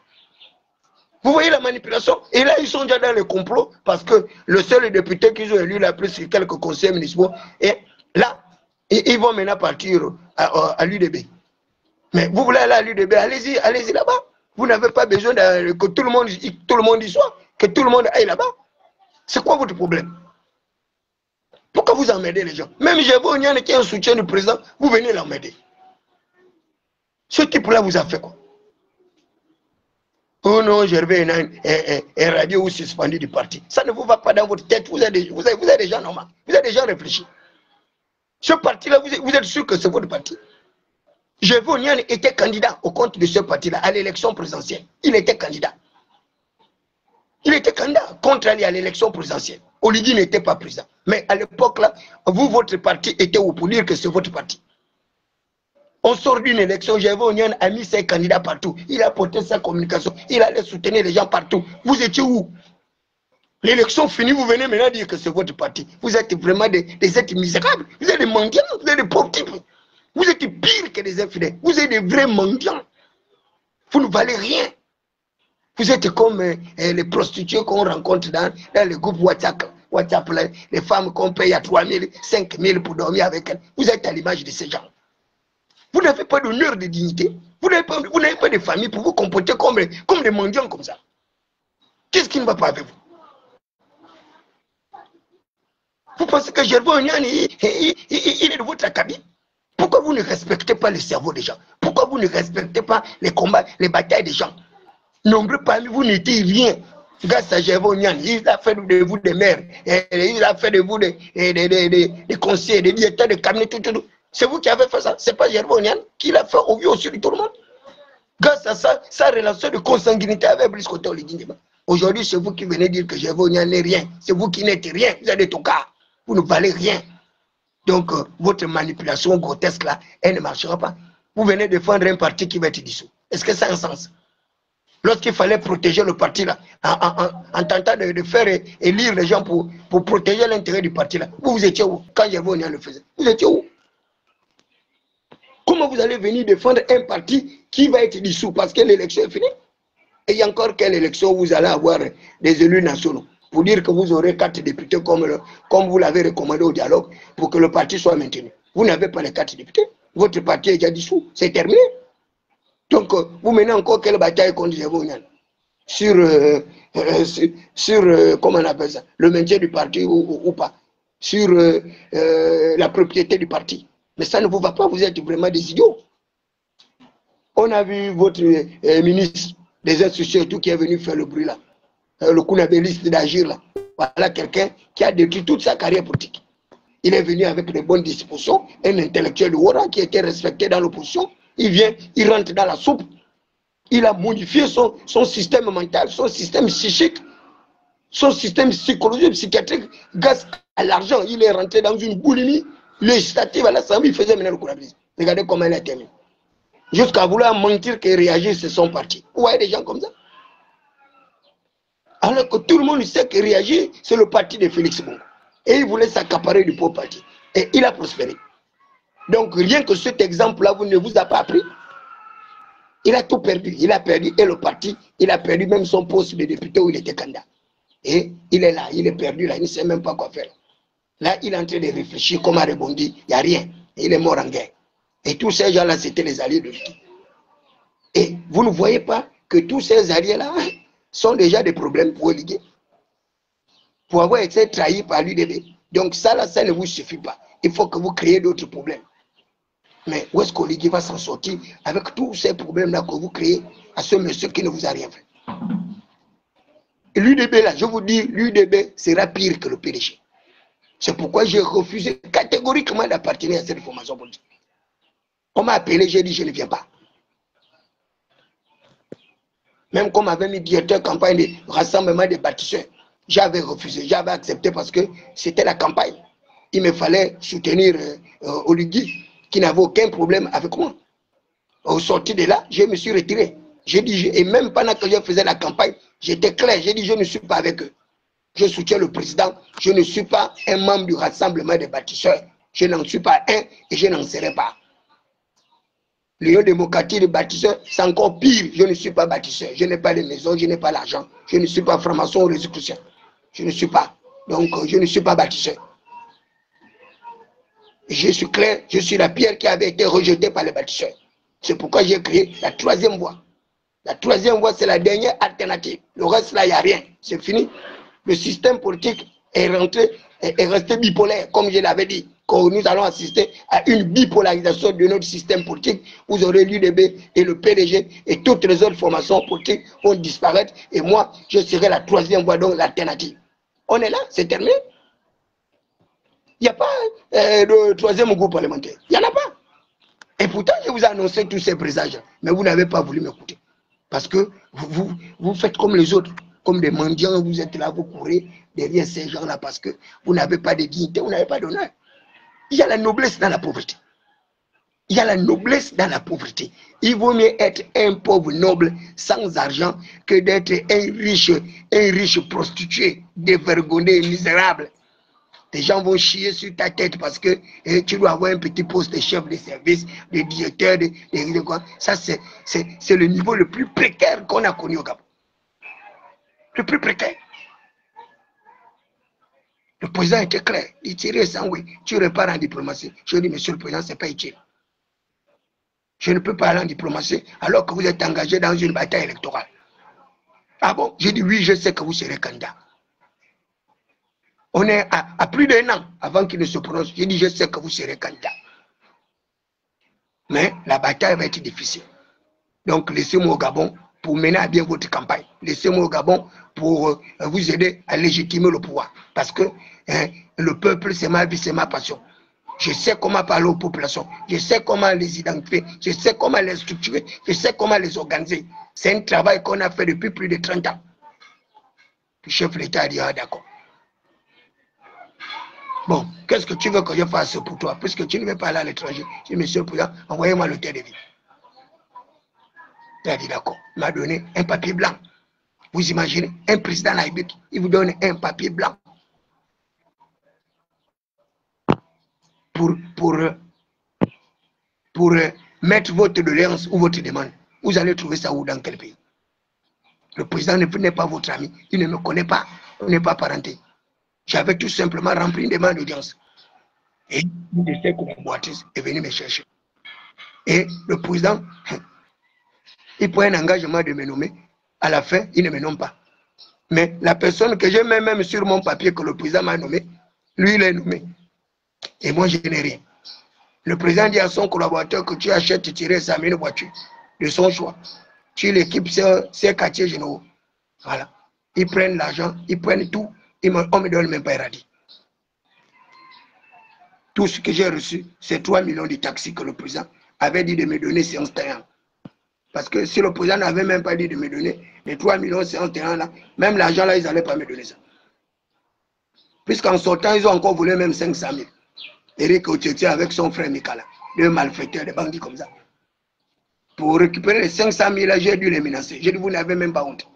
Vous voyez la manipulation? Et là, ils sont déjà dans le complot parce que le seul député qu'ils ont élu là, plus c'est quelques conseillers municipaux. Et là, ils vont maintenant partir à l'UDB. Mais vous voulez aller à l'UDB, allez-y là-bas. Vous n'avez pas besoin que tout le monde y soit, que tout le monde aille là-bas. C'est quoi votre problème? Pourquoi vous emmerdez les gens? Même Gervais Onyan qui est un soutien du président, vous venez l'emmerder. Ce type-là vous a fait quoi? Oh non, Gervais Onyan est radié ou suspendu du parti. Ça ne vous va pas dans votre tête. Vous êtes des gens normaux. Vous êtes des gens réfléchis. Ce parti-là, vous êtes sûr que c'est votre parti? Gervais Onyan était candidat au compte de ce parti-là à l'élection présidentielle. Il était candidat. Il était candidat contre Ali à l'élection présidentielle. Oligui n'était pas président. Mais à l'époque là, vous, votre parti était où pour dire que c'est votre parti? On sort d'une élection, Gervais Onyan a mis ses candidats partout. Il a porté sa communication. Il allait soutenir les gens partout. Vous étiez où? L'élection finie, vous venez maintenant dire que c'est votre parti. Vous êtes vraiment des êtres misérables. Vous êtes des mendiants, vous êtes des pauvres types. Vous êtes pire que des infidèles. Vous êtes des vrais mendiants. Vous ne valez rien. Vous êtes comme les prostituées qu'on rencontre dans les groupes WhatsApp là, les femmes qu'on paye à 3 000, 5 000 pour dormir avec elles. Vous êtes à l'image de ces gens. Vous n'avez pas d'honneur, de dignité. Vous n'avez pas de famille pour vous comporter comme des mendiants comme ça. Qu'est-ce qui ne va pas avec vous? Vous pensez que Gervais Onyan, il est de votre acabit? Pourquoi vous ne respectez pas le cerveau des gens? Pourquoi vous ne respectez pas les combats, les batailles des gens? Nombreux parmi vous n'étiez rien. Grâce à Gervais Onyan, il a fait de vous des maires, il a fait de vous des conseillers, des directeurs de cabinet, tout. C'est vous qui avez fait ça. Ce n'est pas Gervais Onyan qui l'a fait au vu aussi de tout le monde. Grâce à ça, sa relation de consanguinité avec Brice Koto Oligui. Aujourd'hui, c'est vous qui venez dire que Gervais Onyan n'est rien. C'est vous qui n'êtes rien. Vous êtes des tocards. Vous ne valez rien. Donc, votre manipulation grotesque là, elle ne marchera pas. Vous venez défendre un parti qui va être dissous. Est-ce que ça a un sens? Lorsqu'il fallait protéger le parti là, en tentant de faire élire les gens pour protéger l'intérêt du parti là, vous étiez où? Quand Yavounia le faisait, vous étiez où? Comment vous allez venir défendre un parti qui va être dissous parce que l'élection est finie? Et il y a encore quelle élection vous allez avoir des élus nationaux pour dire que vous aurez 4 députés comme vous l'avez recommandé au dialogue pour que le parti soit maintenu? Vous n'avez pas les 4 députés. Votre parti est déjà dissous. C'est terminé. Donc, vous menez encore quelle bataille contre Yavounia sur, comment on appelle ça, le maintien du parti ou pas, sur la propriété du parti. Mais ça ne vous va pas, vous êtes vraiment des idiots. On a vu votre ministre des institutions et tout qui est venu faire le bruit là, le counabéliste d'agir là. Voilà quelqu'un qui a détruit toute sa carrière politique. Il est venu avec de bonnes dispositions, un intellectuel de Ouara qui était respecté dans l'opposition. Il vient, il rentre dans la soupe. Il a modifié son système mental, son système psychique, son système psychologique, psychiatrique, grâce à l'argent. Il est rentré dans une boulimie législative à l'Assemblée, il faisait mener le counabélisme. Regardez comment il a terminé. Jusqu'à vouloir mentir que réagir, c'est son parti. Vous voyez des gens comme ça? Alors que tout le monde sait que réagir, c'est le parti de Félix Bongo. Et il voulait s'accaparer du pauvre parti. Et il a prospéré. Donc rien que cet exemple-là, vous ne vous a pas appris. Il a tout perdu. Il a perdu et le parti, il a perdu même son poste de député où il était candidat. Et il est là, il est perdu là, il ne sait même pas quoi faire. Là, il est en train de réfléchir comment rebondir. Il n'y a rien. Il est mort en guerre. Et tous ces gens-là, c'était les alliés de lui. Et vous ne voyez pas que tous ces alliés-là sont déjà des problèmes pour Oligué, pour avoir été trahis par l'UDB. Donc ça, là, ça ne vous suffit pas. Il faut que vous créez d'autres problèmes. Mais où est-ce qu'Oligué va s'en sortir avec tous ces problèmes-là que vous créez à ce monsieur qui ne vous a rien fait? L'UDB, là, je vous dis, l'UDB sera pire que le PDG. C'est pourquoi j'ai refusé catégoriquement d'appartenir à cette formation politique. On m'a appelé, j'ai dit je ne viens pas. Même comme avait mis directeur campagne de rassemblement des bâtisseurs, j'avais refusé, j'avais accepté parce que c'était la campagne. Il me fallait soutenir Olugui qui n'avait aucun problème avec moi. Au sortir de là, je me suis retiré. J'ai dit, et même pendant que je faisais la campagne, j'étais clair, j'ai dit je ne suis pas avec eux. Je soutiens le président, je ne suis pas un membre du rassemblement des bâtisseurs. Je n'en suis pas un et je n'en serai pas. L'Union démocratique des bâtisseurs, c'est encore pire. Je ne suis pas bâtisseur. Je n'ai pas de maison, je n'ai pas l'argent. Je ne suis pas franc-maçon ou résolution. Je ne suis pas. Donc, je ne suis pas bâtisseur. Je suis clair, je suis la pierre qui avait été rejetée par les bâtisseurs. C'est pourquoi j'ai créé la troisième voie. La troisième voie, c'est la dernière alternative. Le reste, là, il n'y a rien. C'est fini. Le système politique est resté bipolaire, comme je l'avais dit. Quand nous allons assister à une bipolarisation de notre système politique, vous aurez l'UDB et le PDG et toutes les autres formations politiques vont disparaître. Et moi, je serai la troisième voie, donc l'alternative. On est là, c'est terminé. Il n'y a pas de troisième groupe parlementaire. Il n'y en a pas. Et pourtant, je vous ai annoncé tous ces présages, mais vous n'avez pas voulu m'écouter. Parce que vous faites comme les autres, comme des mendiants, vous êtes là, vous courez derrière ces gens-là parce que vous n'avez pas de dignité, vous n'avez pas d'honneur. Il y a la noblesse dans la pauvreté. Il y a la noblesse dans la pauvreté. Il vaut mieux être un pauvre noble sans argent que d'être un riche prostitué, dévergonné, misérable. Les gens vont chier sur ta tête parce que tu dois avoir un petit poste de chef de service, de directeur, de quoi. Ça, c'est le niveau le plus précaire qu'on a connu au Gabon. Le plus précaire. Le président était clair. Il tirait sans oui. Tu repars en diplomatie. Je dis, monsieur le président, ce n'est pas utile. Je ne peux pas aller en diplomatie alors que vous êtes engagé dans une bataille électorale. Ah bon? J'ai dit, oui, je sais que vous serez candidat. On est à plus d'un an avant qu'il ne se prononce. J'ai dit, je sais que vous serez candidat. Mais la bataille va être difficile. Donc, laissez-moi au Gabon pour mener à bien votre campagne. Laissez-moi au Gabon pour vous aider à légitimer le pouvoir. Parce que le peuple, c'est ma vie, c'est ma passion. Je sais comment parler aux populations. Je sais comment les identifier. Je sais comment les structurer. Je sais comment les organiser. C'est un travail qu'on a fait depuis plus de 30 ans. Le chef de l'État a dit, ah, d'accord. Bon, qu'est-ce que tu veux que je fasse pour toi? Puisque tu ne veux pas aller à l'étranger. Je dis, monsieur le président, envoyez-moi le terre de vie. Il a dit d'accord. Il m'a donné un papier blanc. Vous imaginez, un président de la République, il vous donne un papier blanc pour mettre votre doléance ou votre demande. Vous allez trouver ça où, dans quel pays? Le président n'est pas votre ami, il ne me connaît pas, on n'est pas parenté. J'avais tout simplement rempli une demande d'audience. Et une de ses collaboratrices est venue me chercher. Et le président, il prend un engagement de me nommer. À la fin, il ne me nomme pas. Mais la personne que j'ai même sur mon papier que le président m'a nommé, lui, il est nommé. Et moi, je n'ai rien. Le président dit à son collaborateur que tu achètes tirer sa mine voiture de son choix. Tu l'équipes ses quartiers généraux. Voilà. Ils prennent l'argent, ils prennent tout. On ne me donne même pas un radis. Tout ce que j'ai reçu, c'est 3 millions de taxis que le président avait dit de me donner séance tenant. Parce que si le président n'avait même pas dit de me donner les 3 millions séance tenant là, même l'argent là, ils n'allaient pas me donner ça. Puisqu'en sortant, ils ont encore volé même 500 000. Eric Otieti avec son frère Mikala, deux malfaiteurs, des bandits comme ça. Pour récupérer les 500 000 là, j'ai dû les menacer. J'ai dit, vous n'avez même pas honte.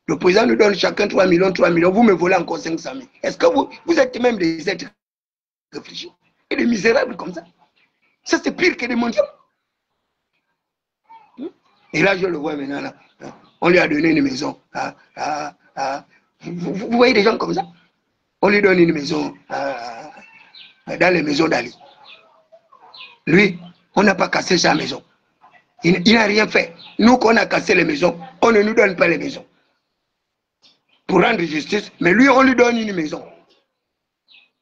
Le président nous donne chacun 3 millions, vous me volez encore 500 000. Est-ce que vous êtes même des êtres réfléchis et des misérables comme ça? Ça, c'est pire que des mondiaux. Et là, je le vois maintenant, là. On lui a donné une maison. Vous voyez des gens comme ça? On lui donne une maison dans les maisons d'Ali. Lui, on n'a pas cassé sa maison. Il n'a rien fait. Nous, qu'on a cassé les maisons, on ne nous donne pas les maisons. Pour rendre justice, mais lui, on lui donne une maison.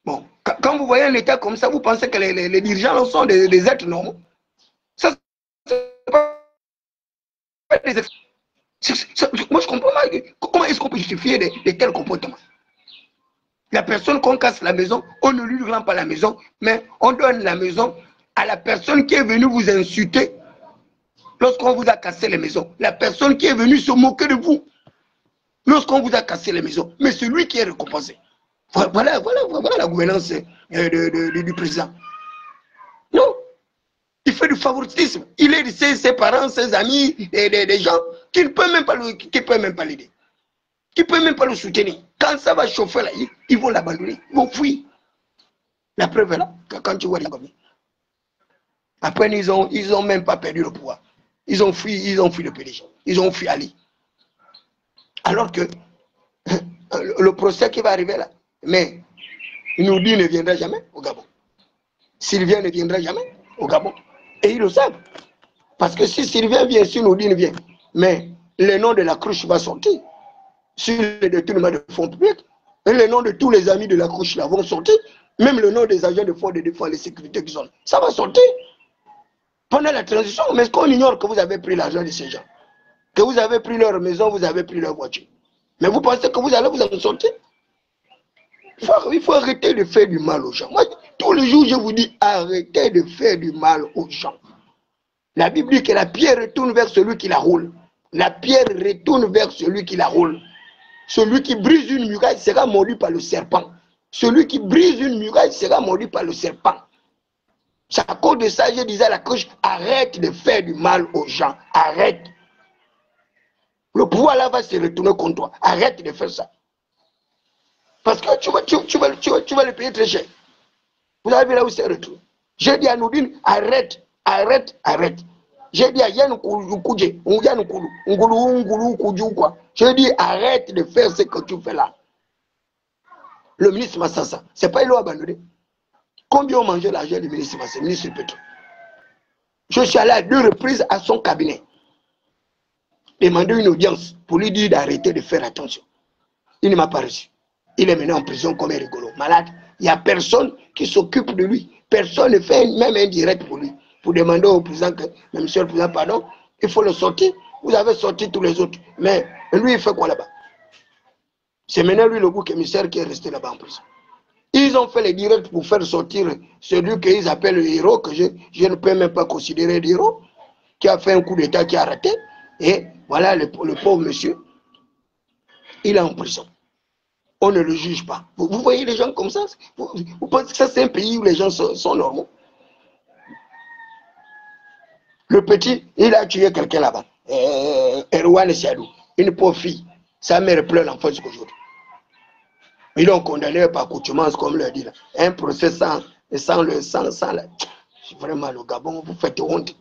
Bon, quand vous voyez un État comme ça, vous pensez que les dirigeants sont des êtres normaux? Ça, c'est pas des moi, je comprends mal. Comment est-ce qu'on peut justifier de tels comportements? La personne qu'on casse la maison, on ne lui rend pas la maison, mais on donne la maison à la personne qui est venue vous insulter lorsqu'on vous a cassé les maisons. La personne qui est venue se moquer de vous lorsqu'on vous a cassé les maisons. Mais c'est lui qui est récompensé. Voilà la gouvernance du président. Non. Il fait du favoritisme. Il aide ses parents, ses amis, des gens qui ne peuvent même pas l'aider. Qui ne peuvent même pas le soutenir. Quand ça va chauffer là, ils vont l'abandonner. Ils vont fuir. La preuve est là, quand tu vois les comme après, ils ont même pas perdu le pouvoir. Ils ont fui le PDG. Ils ont fui Ali. Alors que le procès qui va arriver là, mais Noudi ne viendra jamais au Gabon. Sylvien ne viendra jamais au Gabon. Et ils le savent. Parce que si Sylvien vient, si Noudi vient, mais le nom de la cruche va sortir. Sur le détournement de fonds publics, et le nom de tous les amis de la cruche là vont sortir. Même le nom des agents de force de défense et de sécurité qui sont, ça va sortir. Pendant la transition, mais est-ce qu'on ignore que vous avez pris l'argent de ces gens? Que vous avez pris leur maison, vous avez pris leur voiture. Mais vous pensez que vous allez vous en sortir? Il faut arrêter de faire du mal aux gens. Moi, tous les jours, je vous dis, arrêtez de faire du mal aux gens. La Bible dit que la pierre retourne vers celui qui la roule. La pierre retourne vers celui qui la roule. Celui qui brise une muraille sera mordu par le serpent. Celui qui brise une muraille sera mordu par le serpent. C'est à cause de ça, je disais à la cruche, arrête de faire du mal aux gens. Arrête. Le pouvoir là va se retourner contre toi. Arrête de faire ça. Parce que tu vas le payer très cher. Vous avez vu là où c'est retourné. J'ai dit à Noudine, arrête. J'ai dit à Yann Koudje, j'ai dit arrête de faire ce que tu fais là. Le ministre Massassa, c'est pas il l'a abandonné. Combien ont mangé l'argent du ministre Massassa, le ministre Petro? Je suis allé à 2 reprises à son cabinet. Demander une audience pour lui dire d'arrêter de faire attention. Il ne m'a pas reçu. Il est maintenant en prison comme un rigolo, malade. Il n'y a personne qui s'occupe de lui. Personne ne fait même un direct pour lui. Pour demander au président que, monsieur le président, pardon, il faut le sortir. Vous avez sorti tous les autres. Mais lui, il fait quoi là-bas? C'est maintenant lui le bouc émissaire qui est resté là-bas en prison. Ils ont fait les directs pour faire sortir celui qu'ils appellent le héros, que je ne peux même pas considérer l'héros, qui a fait un coup d'état, qui a raté. Et voilà le pauvre monsieur, il est en prison. On ne le juge pas. Vous voyez les gens comme ça? Vous pensez que ça c'est un pays où les gens sont normaux? Le petit, il a tué quelqu'un là-bas. Erwan Siadou, une pauvre fille. Sa mère pleure l'enfant jusqu'aujourd'hui. Ils l'ont condamné par coutumance, comme le dit là. Un procès sans la... Vraiment, le Gabon, vous faites honte.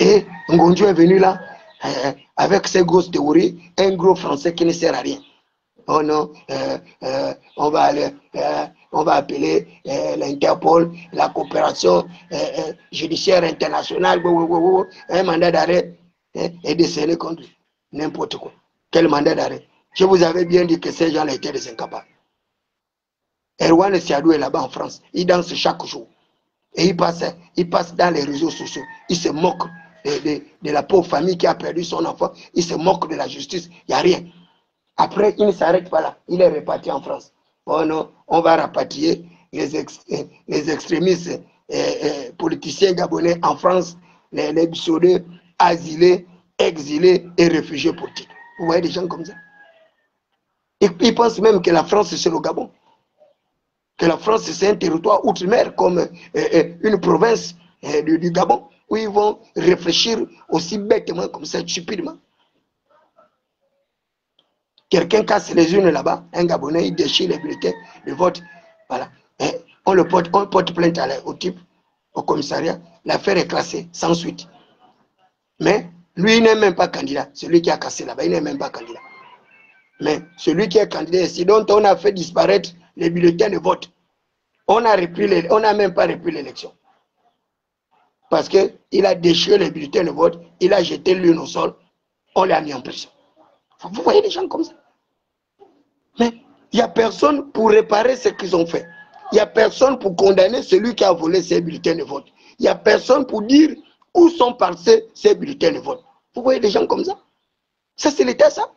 Et Ngonjo est venu là, avec ses grosses théories, un gros français qui ne sert à rien. Oh non, on va appeler l'Interpol, la coopération judiciaire internationale, un mandat d'arrêt est décerné contre n'importe quoi. Quel mandat d'arrêt? Je vous avais bien dit que ces gens-là étaient des incapables. Erwan Siadou est là-bas en France. Il danse chaque jour. Et il passe dans les réseaux sociaux. Il se moque de la pauvre famille qui a perdu son enfant. Il se moque de la justice. Il n'y a rien. Après, il ne s'arrête pas là. Il est reparti en France. Oh non, on va rapatrier les extrémistes politiciens gabonais en France, les bisoudeux, asilés, exilés et réfugiés politiques. Vous voyez des gens comme ça. Ils pensent même que la France, c'est le Gabon. Que la France, c'est un territoire outre-mer comme une province du Gabon, où ils vont réfléchir aussi bêtement comme ça, stupidement. Quelqu'un casse les urnes là-bas, un Gabonais, il déchire les bulletins de vote. Voilà. Et on porte plainte au type, au commissariat. L'affaire est classée sans suite. Mais lui, il n'est même pas candidat. Celui qui a cassé là-bas, il n'est même pas candidat. Mais celui qui est candidat ici, dont on a fait disparaître les bulletins de vote, on n'a même pas repris l'élection. Parce qu'il a déchiré les bulletins de vote, il a jeté l'urne au sol, on l'a mis en prison. Vous voyez des gens comme ça. Mais il n'y a personne pour réparer ce qu'ils ont fait. Il n'y a personne pour condamner celui qui a volé ses bulletins de vote. Il n'y a personne pour dire où sont passés ces bulletins de vote. Vous voyez des gens comme ça. Ça, c'est l'État, ça.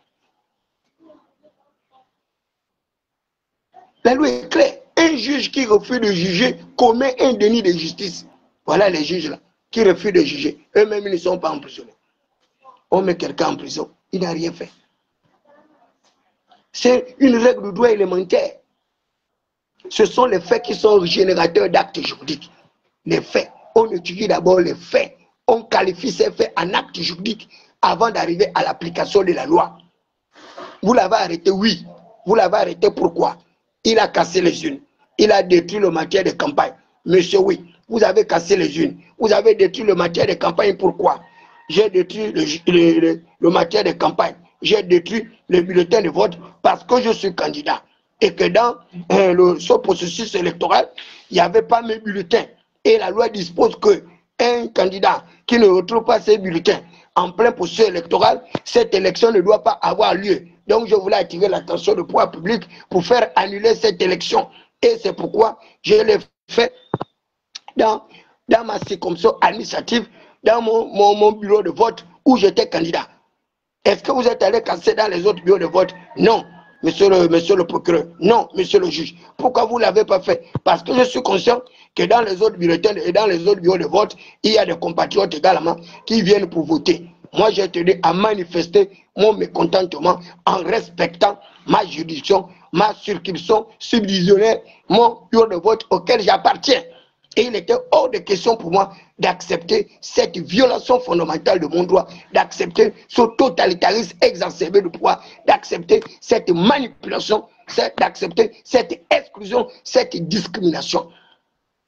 La loi est claire. Un juge qui refuse de juger commet un déni de justice. Voilà les juges là, qui refusent de juger. Eux-mêmes, ils ne sont pas emprisonnés. On met quelqu'un en prison, il n'a rien fait. C'est une règle de droit élémentaire. Ce sont les faits qui sont générateurs d'actes juridiques. Les faits. On étudie d'abord les faits. On qualifie ces faits en actes juridiques avant d'arriver à l'application de la loi. Vous l'avez arrêté, oui. Vous l'avez arrêté, pourquoi? Il a cassé les unes. Il a détruit le matériel de campagne. Monsieur, oui, vous avez cassé les unes. Vous avez détruit le matériel de campagne, pourquoi? J'ai détruit le matériel de campagne. J'ai détruit le bulletin de vote parce que je suis candidat. Et que dans ce processus électoral, il n'y avait pas mes bulletins. Et la loi dispose qu'un candidat qui ne retrouve pas ses bulletins en plein processus électoral, cette élection ne doit pas avoir lieu. Donc je voulais attirer l'attention du pouvoir public pour faire annuler cette élection. Et c'est pourquoi je l'ai fait dans ma circonscription administrative, dans mon bureau de vote où j'étais candidat. Est-ce que vous êtes allé casser dans les autres bureaux de vote? Non, monsieur le procureur. Non, monsieur le juge. Pourquoi vous ne l'avez pas fait? Parce que je suis conscient que dans les autres bulletins et dans les autres bureaux de vote, il y a des compatriotes également qui viennent pour voter. Moi, j'ai tenu à manifester mon mécontentement en respectant ma juridiction, ma circonscription subdivisionnaire, mon bureau de vote auquel j'appartiens. Et il était hors de question pour moi d'accepter cette violation fondamentale de mon droit, d'accepter ce totalitarisme exacerbé de pouvoir, d'accepter cette manipulation, d'accepter cette exclusion, cette discrimination.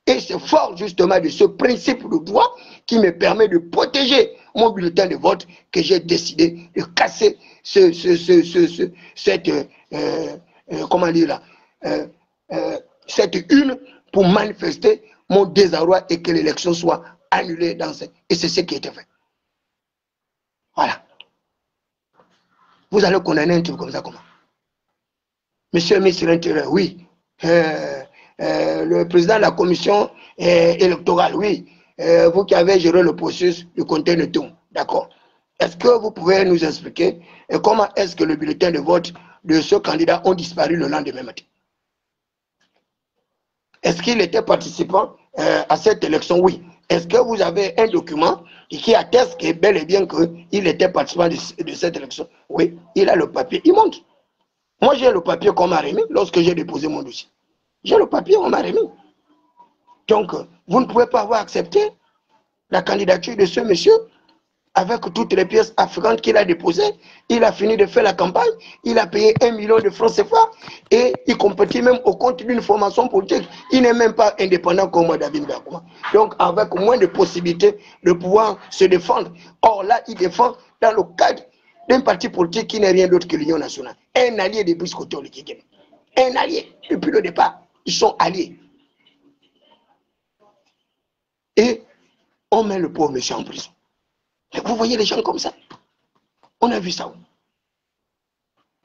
Et c'est fort justement de ce principe de droit qui me permet de protéger mon bulletin de vote que j'ai décidé de casser cette une pour manifester mon désarroi et que l'élection soit annulée dans ce... Et c'est ce qui a été fait. Voilà. Vous allez condamner un truc comme ça comment? Monsieur le ministre de l'Intérieur, oui. Le président de la commission électorale, oui. Vous qui avez géré le processus du compte de tout. D'accord. Est-ce que vous pouvez nous expliquer comment est-ce que le bulletin de vote de ce candidat ont disparu le lendemain matin? Est-ce qu'il était participant à cette élection? Oui. Est-ce que vous avez un document qui atteste que bel et bien qu'il était participant de cette élection? Oui, il a le papier. Il montre. Moi, j'ai le papier qu'on m'a remis lorsque j'ai déposé mon dossier. J'ai le papier qu'on m'a remis. Donc, vous ne pouvez pas avoir accepté la candidature de ce monsieur avec toutes les pièces affreuses qu'il a déposées. Il a fini de faire la campagne. Il a payé 1 million de francs CFA. Et il compétit même au compte d'une formation politique. Il n'est même pas indépendant comme David Bergoma. Donc, avec moins de possibilités de pouvoir se défendre. Or, là, il défend dans le cadre d'un parti politique qui n'est rien d'autre que l'Union nationale. Un allié de Brice Koto. Un allié. Depuis le départ, ils sont alliés. Et on met le pauvre monsieur en prison. Mais vous voyez les gens comme ça. On a vu ça.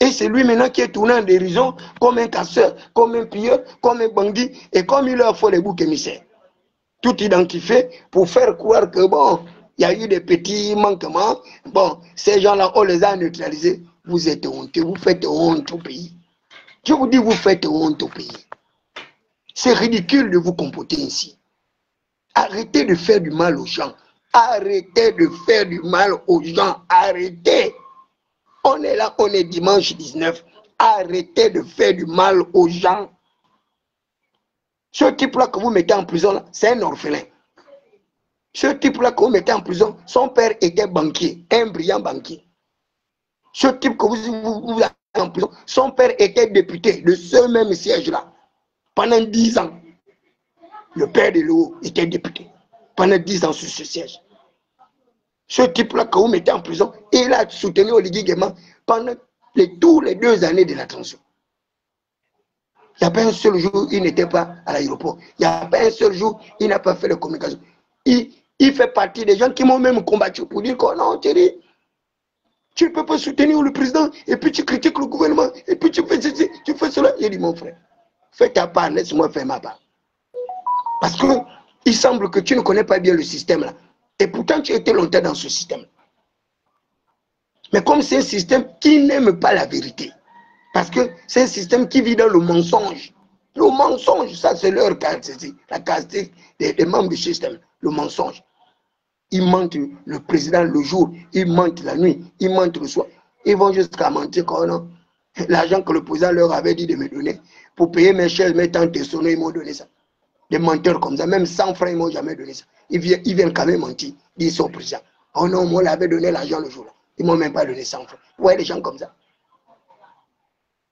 Et c'est lui maintenant qui est tourné en dérision comme un casseur, comme un pilleur, comme un bandit, et comme il leur faut les boucs émissaires. Tout identifié pour faire croire que bon, il y a eu des petits manquements. Bon, ces gens-là, on les a neutralisés. Vous êtes honteux, vous faites honte au pays. Je vous dis, vous faites honte au pays. C'est ridicule de vous comporter ainsi. Arrêtez de faire du mal aux gens. Arrêtez de faire du mal aux gens. Arrêtez. On est là, on est dimanche 19. Arrêtez de faire du mal aux gens. Ce type-là que vous mettez en prison, c'est un orphelin. Ce type-là que vous mettez en prison, son père était banquier, un brillant banquier. Ce type que vous avez en prison, son père était député de ce même siège-là. Pendant 10 ans, le père de Léo était député. Pendant 10 ans sur ce siège. Ce type-là que vous mettez en prison, il a soutenu Oligui Nguema pendant tous les 2 années de la transition. Il n'y a pas un seul jour où il n'était pas à l'aéroport. Il n'y a pas un seul jour où il n'a pas fait de communication. Il fait partie des gens qui m'ont même combattu pour dire que non, Thierry, tu ne peux pas soutenir le président et puis tu critiques le gouvernement et puis tu fais ceci, tu fais cela. Il dit, mon frère, fais ta part, laisse-moi faire ma part. Parce que il semble que tu ne connais pas bien le système là. Et pourtant, tu étais longtemps dans ce système. Mais comme c'est un système qui n'aime pas la vérité, parce que c'est un système qui vit dans le mensonge. Le mensonge, ça c'est leur caractéristique, la caractéristique des membres du système, le mensonge. Ils mentent le président le jour, ils mentent la nuit, ils mentent le soir. Ils vont jusqu'à mentir quand non. L'argent que le président leur avait dit de me donner pour payer mes chaises, mes tantes et sonneaux, ils m'ont donné ça. Des menteurs comme ça, même 100 francs, ils ne m'ont jamais donné ça. Ils viennent quand même mentir, ils sont président. Oh non, moi, j'avais donné l'argent le jour-là. Ils ne m'ont même pas donné 100 francs. Vous voyez des gens comme ça.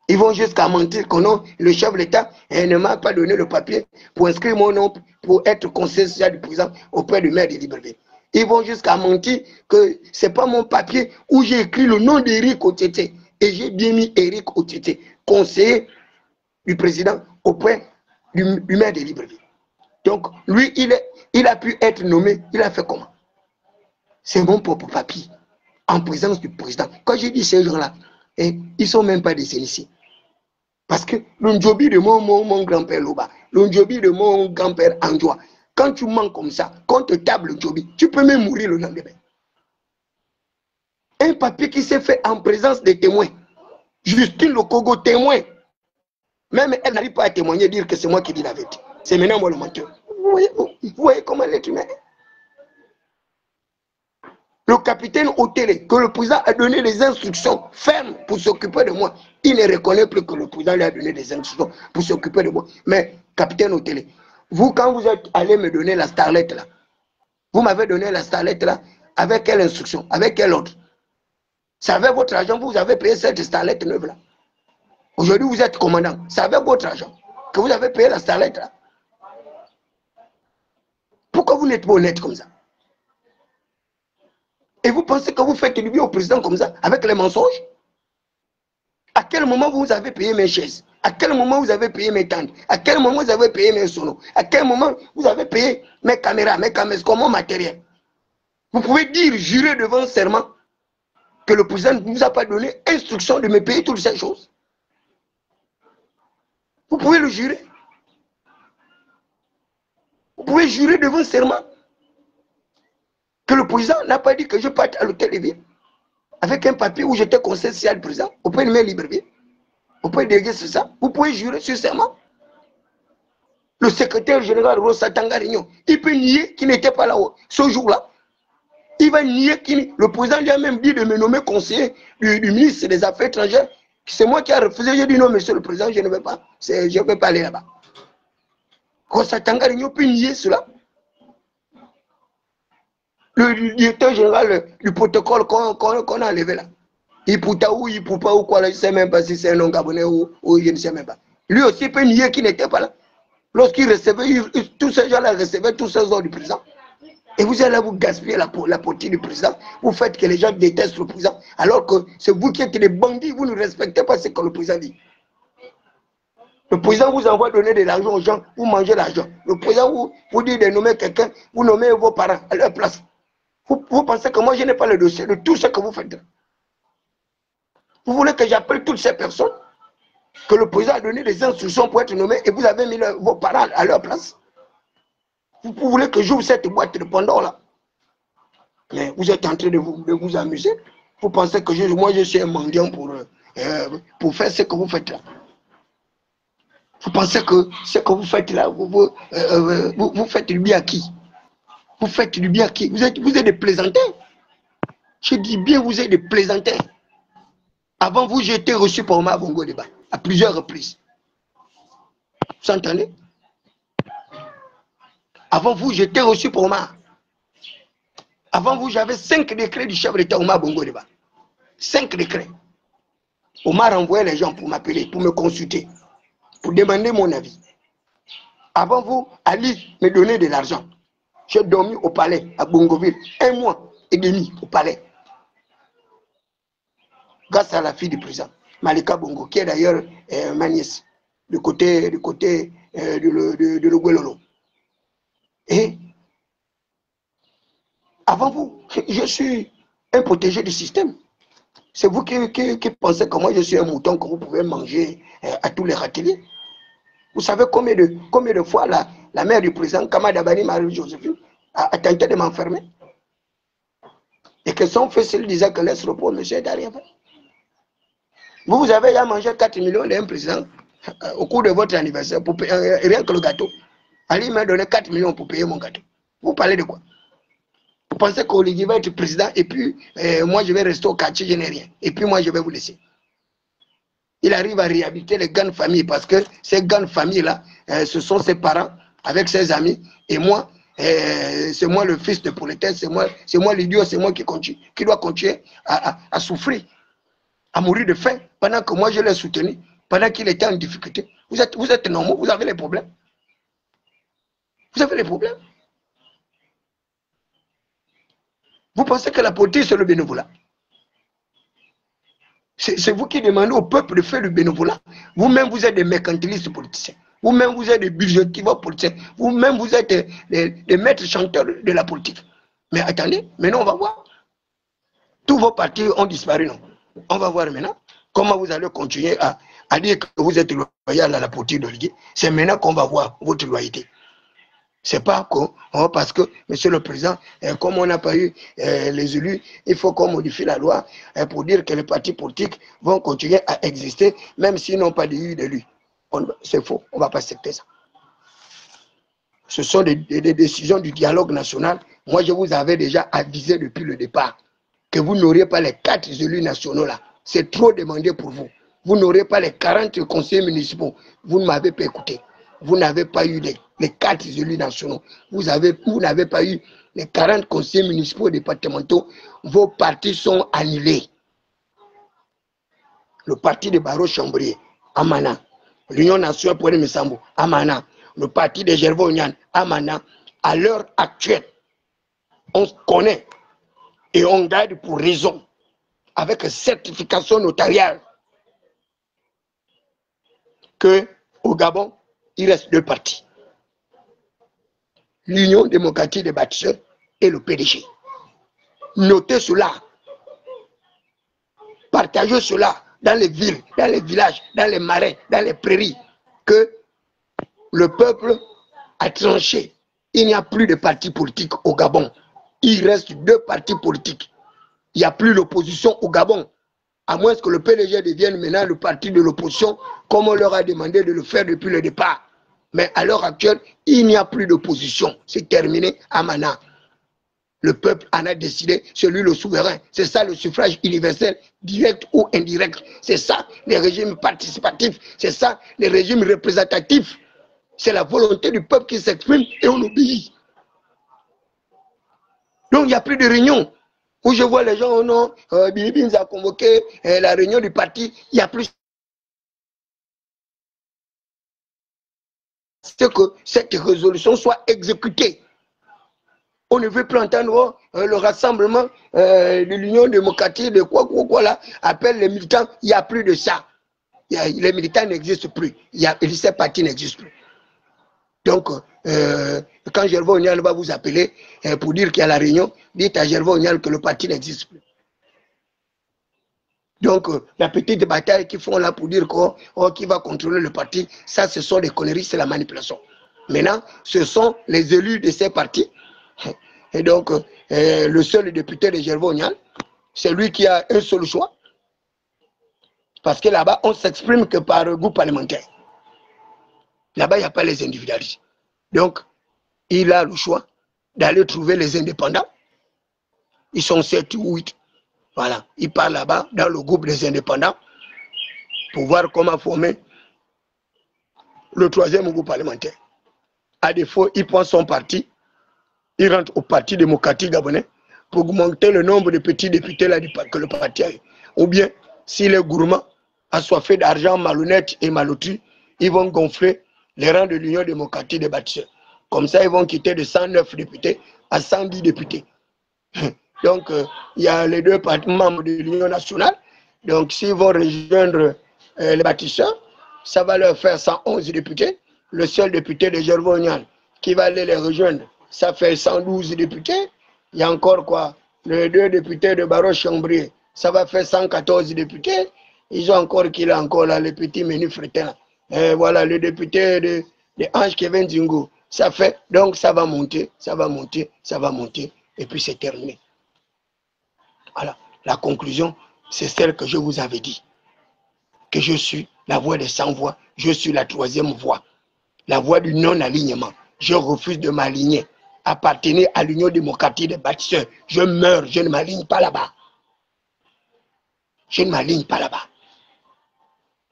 Ils vont jusqu'à mentir que non, le chef de l'État ne m'a pas donné le papier pour inscrire mon nom pour être conseiller social du président auprès du maire de Libreville. Ils vont jusqu'à mentir que ce n'est pas mon papier où j'ai écrit le nom d'Éric Otete. Et j'ai bien mis Éric Otete, conseiller du président auprès du maire de Libreville. Donc, lui, il a pu être nommé, il a fait comment? C'est mon propre papier, en présence du président. Quand j'ai dit ces gens-là, ils ne sont même pas des initiés. Parce que le Ndjobi de mon grand-père Loba, le Ndjobi de mon grand-père Andjoa, quand tu mens comme ça, quand tu tables le Ndjobi, tu peux même mourir le lendemain. Un papier qui s'est fait en présence des témoins. Justine Lokogo, témoin. Même elle n'arrive pas à témoigner, dire que c'est moi qui dis la vérité. C'est maintenant moi le menteur. Vous voyez comment l'être humain est. Le capitaine Otélé, que le président a donné des instructions fermes pour s'occuper de moi, il ne reconnaît plus que le président lui a donné des instructions pour s'occuper de moi. Mais, capitaine Otélé, vous, quand vous êtes allé me donner la starlette là, vous m'avez donné la starlette là, avec quelle instruction, avec quel ordre? C'est avec votre argent, vous avez payé cette starlette neuve là. Aujourd'hui, vous êtes commandant, c'est avec votre argent que vous avez payé la starlette là. Pourquoi vous n'êtes pas honnête comme ça? Et vous pensez que vous faites du bien au président comme ça, avec les mensonges? À quel moment vous avez payé mes chaises? À quel moment vous avez payé mes tentes? À quel moment vous avez payé mes sonos? À quel moment vous avez payé mes caméras, comme mon matériel? Vous pouvez dire, jurer devant serment, que le président ne vous a pas donné instruction de me payer toutes ces choses? Vous pouvez le jurer. Vous pouvez jurer devant serment que le président n'a pas dit que je parte à l'hôtel de ville avec un papier où j'étais conseiller social du président auprès de maire Libreville, auprès de délégué sur ça. Vous pouvez jurer sur serment. Le secrétaire général Rosa Tangarignon, il peut nier qu'il n'était pas là ce jour-là. Il va nier le président lui a même dit de me nommer conseiller du ministre des Affaires étrangères. C'est moi qui ai refusé. J'ai dit non, monsieur le président, je ne vais pas. Je ne vais pas aller là-bas. Rosa Tangarignon peut nier cela. le directeur général du protocole qu'on a enlevé là. Il pouta ou il poupa ou quoi, là, je ne sais même pas si c'est un nom gabonais ou je ne sais même pas. Lui aussi peut nier qu'il n'était pas là. Lorsqu'il recevait, tous ces gens-là recevaient tous ces ordres du président. Et vous allez vous gaspiller la politique du président. Vous faites que les gens détestent le président. Alors que c'est vous qui êtes des bandits, vous ne respectez pas ce que le président dit. Le président vous envoie donner de l'argent aux gens, vous mangez l'argent. Le président vous dit de nommer quelqu'un, vous nommez vos parents à leur place. Vous pensez que moi je n'ai pas le dossier de tout ce que vous faites. Vous voulez que j'appelle toutes ces personnes que le président a donné des instructions pour être nommé et vous avez mis vos parents à leur place. Vous voulez que j'ouvre cette boîte de Pandore là. Mais vous êtes en train de vous amuser. Vous pensez que moi je suis un mendiant pour faire ce que vous faites là. Vous pensez que ce que vous faites là, vous faites du bien à qui? Vous faites du bien à qui? Vous êtes des plaisantins. Je dis bien, vous êtes des plaisantins. Avant vous, j'ai été reçu par Omar Bongo Débat à plusieurs reprises. Vous entendez? Avant vous, j'ai été reçu par Omar. Avant vous, j'avais 5 décrets du chef d'État Omar Bongo Débat. 5 décrets. Omar envoyait les gens pour m'appeler, pour me consulter, pour demander mon avis. Avant vous, Ali me donnait de l'argent. J'ai dormi au palais à Bongoville 1 mois et demi au palais. Grâce à la fille du président, Malika Bongo, qui est d'ailleurs ma nièce, du côté de Logololo. Et avant vous, je suis un protégé du système. C'est vous qui pensez que moi je suis un mouton que vous pouvez manger à tous les râteliers. Vous savez combien de fois la mère du président, Kamadabani Marie-Joséphine, a tenté de m'enfermer? Et que son fils lui disait que laisse repos, monsieur derrière. Vous avez déjà mangé 4 millions d'un président au cours de votre anniversaire, pour payer, rien que le gâteau. Ali m'a donné 4 millions pour payer mon gâteau. Vous parlez de quoi? Vous pensez qu'Olivier va être président et puis moi je vais rester au quartier, je n'ai rien. Et puis moi je vais vous laisser. Il arrive à réhabiliter les grandes familles parce que ces grandes familles-là, ce sont ses parents avec ses amis. Et moi, c'est moi le fils de prolétaire, c'est moi l'idiot, c'est moi qui dois continuer à souffrir, à mourir de faim pendant que moi je l'ai soutenu, pendant qu'il était en difficulté. Vous êtes normaux, vous avez les problèmes. Vous avez les problèmes. Vous pensez que la politique c'est le bénévolat? C'est vous qui demandez au peuple de faire le bénévolat. Vous-même, vous êtes des mercantilistes politiciens. Vous-même, vous êtes des budgétivores politiciens. Vous-même, vous êtes des maîtres chanteurs de la politique. Mais attendez, maintenant, on va voir. Tous vos partis ont disparu, non? On va voir maintenant comment vous allez continuer à dire que vous êtes loyal à la politique d'Olivier. C'est maintenant qu'on va voir votre loyauté. C'est pas parce que, monsieur le président, comme on n'a pas eu les élus, il faut qu'on modifie la loi pour dire que les partis politiques vont continuer à exister, même s'ils n'ont pas eu d'élus. C'est faux, on ne va pas accepter ça. Ce sont des décisions du dialogue national. Moi, je vous avais déjà avisé depuis le départ que vous n'auriez pas les 4 élus nationaux là. C'est trop demandé pour vous. Vous n'aurez pas les 40 conseillers municipaux. Vous ne m'avez pas écouté. Vous n'avez pas eu les 4 élus nationaux. Vous n'avez pas eu les 40 conseillers municipaux et départementaux. Vos partis sont annulés. Le parti de Baro Chambrier, Amana. L'Union nationale pour les Messambo, Amana. Le parti de Gervais Onyan, Amana. À l'heure actuelle, on connaît et on garde pour raison, avec certification notariale, que au Gabon, il reste 2 partis. L'Union démocratique des bâtisseurs et le PDG. Notez cela. Partagez cela dans les villes, dans les villages, dans les marais, dans les prairies, que le peuple a tranché. Il n'y a plus de partis politiques au Gabon. Il reste 2 partis politiques. Il n'y a plus l'opposition au Gabon. À moins que le PDG devienne maintenant le parti de l'opposition, comme on leur a demandé de le faire depuis le départ. Mais à l'heure actuelle, il n'y a plus d'opposition. C'est terminé à Mana. Le peuple en a décidé, c'est lui le souverain. C'est ça le suffrage universel, direct ou indirect. C'est ça les régimes participatifs. C'est ça les régimes représentatifs. C'est la volonté du peuple qui s'exprime et on obéit. Donc, il n'y a plus de réunion. Où je vois les gens, oh non, Billy nous a convoqué la réunion du parti, il n'y a plus. C'est que cette résolution soit exécutée. On ne veut plus entendre le rassemblement de l'Union démocratique, de quoi là, appelle les militants, il n'y a plus de ça. Les militants n'existent plus. Ces partis n'existent plus. Donc, quand Gervais Onial va vous appeler pour dire qu'il y a la réunion, dites à Gervais Onial que le parti n'existe plus. Donc, la petite bataille qu'ils font là pour dire qui va contrôler le parti, ça, ce sont des conneries, c'est la manipulation. Maintenant, ce sont les élus de ces partis. Et donc, le seul député de Gervais Onial, c'est lui qui a un seul choix. Parce que là-bas, on s'exprime que par groupe parlementaire. Là-bas, il n'y a pas les individualistes. Donc, il a le choix d'aller trouver les indépendants. Ils sont 7 ou 8. Voilà, il part là-bas dans le groupe des indépendants pour voir comment former le 3e groupe parlementaire. À défaut, il prend son parti, il rentre au Parti démocratique gabonais pour augmenter le nombre de petits députés là que le parti a. Ou bien, s'il est gourmand, assoiffé d'argent, malhonnête et malotru, ils vont gonfler les rangs de l'Union démocratique des bâtisseurs. Comme ça, ils vont quitter de 109 députés à 110 députés. Donc, il y a les 2 membres de l'Union nationale. Donc, s'ils vont rejoindre les bâtisseurs, ça va leur faire 111 députés. Le seul député de Gervais Onial qui va aller les rejoindre, ça fait 112 députés. Il y a encore quoi? Les 2 députés de Barreau-Chambrier, ça va faire 114 députés. Ils ont encore qui là encore là, les petits menus frétins. Voilà, le député de Ange Kevin Zingo. Ça fait, donc ça va monter, ça va monter, ça va monter, et puis c'est terminé. Voilà, la conclusion, c'est celle que je vous avais dit. Que je suis la voix des sans-voix, je suis la 3e voix. La voix du non-alignement. Je refuse de m'aligner. Appartenir à l'Union démocratique des bâtisseurs. Je meurs, je ne m'aligne pas là-bas. Je ne m'aligne pas là-bas.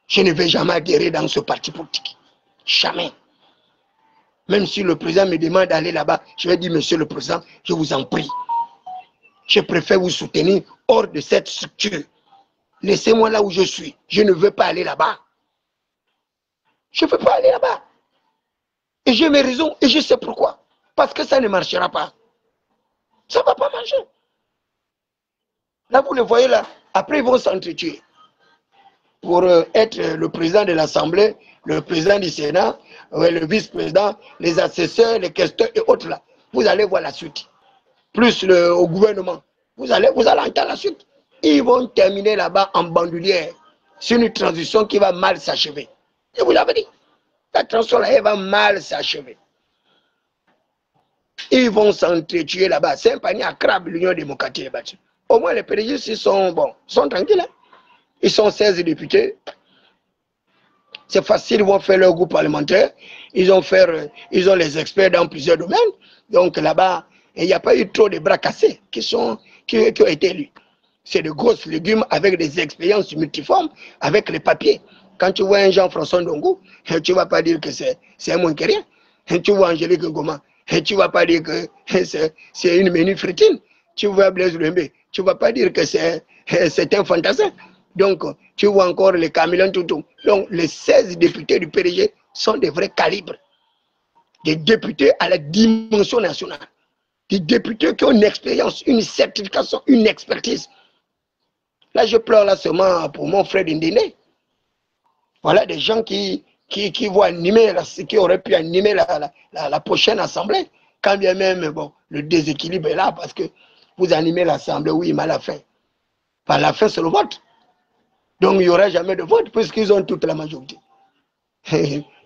Je ne vais jamais adhérer dans ce parti politique. Jamais. Même si le président me demande d'aller là-bas, je vais dire, monsieur le président, je vous en prie. Je préfère vous soutenir hors de cette structure. Laissez-moi là où je suis. Je ne veux pas aller là-bas. Je ne veux pas aller là-bas. Et j'ai mes raisons et je sais pourquoi. Parce que ça ne marchera pas. Ça ne va pas marcher. Là, vous le voyez là. Après, ils vont s'entretuer. Pour être le président de l'Assemblée, le président du Sénat, le vice-président, les assesseurs, les questeurs et autres là. Vous allez voir la suite. Plus au gouvernement. Vous allez entendre la suite. Ils vont terminer là-bas en bandoulière. C'est une transition qui va mal s'achever. Je vous l'avais dit. La transition là, elle va mal s'achever. Ils vont s'entretuer là-bas. C'est un panier à crabe, l'Union démocratique des bâtiments. Au moins, les PDG, ils sont tranquilles. Hein? Ils sont 16 députés. C'est facile, ils vont faire leur groupe parlementaire. Ils ont les experts dans plusieurs domaines. Donc là-bas, il n'y a pas eu trop de bras cassés qui ont été élus. C'est de grosses légumes avec des expériences multiformes, avec les papiers. Quand tu vois un Jean-François Ndongou, tu ne vas pas dire que c'est un moins que rien. Tu vois Angélique Ngoma, tu ne vas pas dire que c'est une menu frétine. Tu vois Blaise Lembe, tu ne vas pas dire que c'est un fantassin. Donc, tu vois encore les Camilon Toutou. Donc, les 16 députés du PDG sont des vrais calibres. Des députés à la dimension nationale. Des députés qui ont une expérience, une certification, une expertise. Là, je pleure là seulement pour mon frère Ndéné. Voilà des gens qui vont animer, qui auraient pu animer la prochaine assemblée. Quand bien même, bon, le déséquilibre est là parce que vous animez l'assemblée, oui, mais à la fin. À la fin, c'est le vote. Donc, il n'y aura jamais de vote puisqu'ils ont toute la majorité.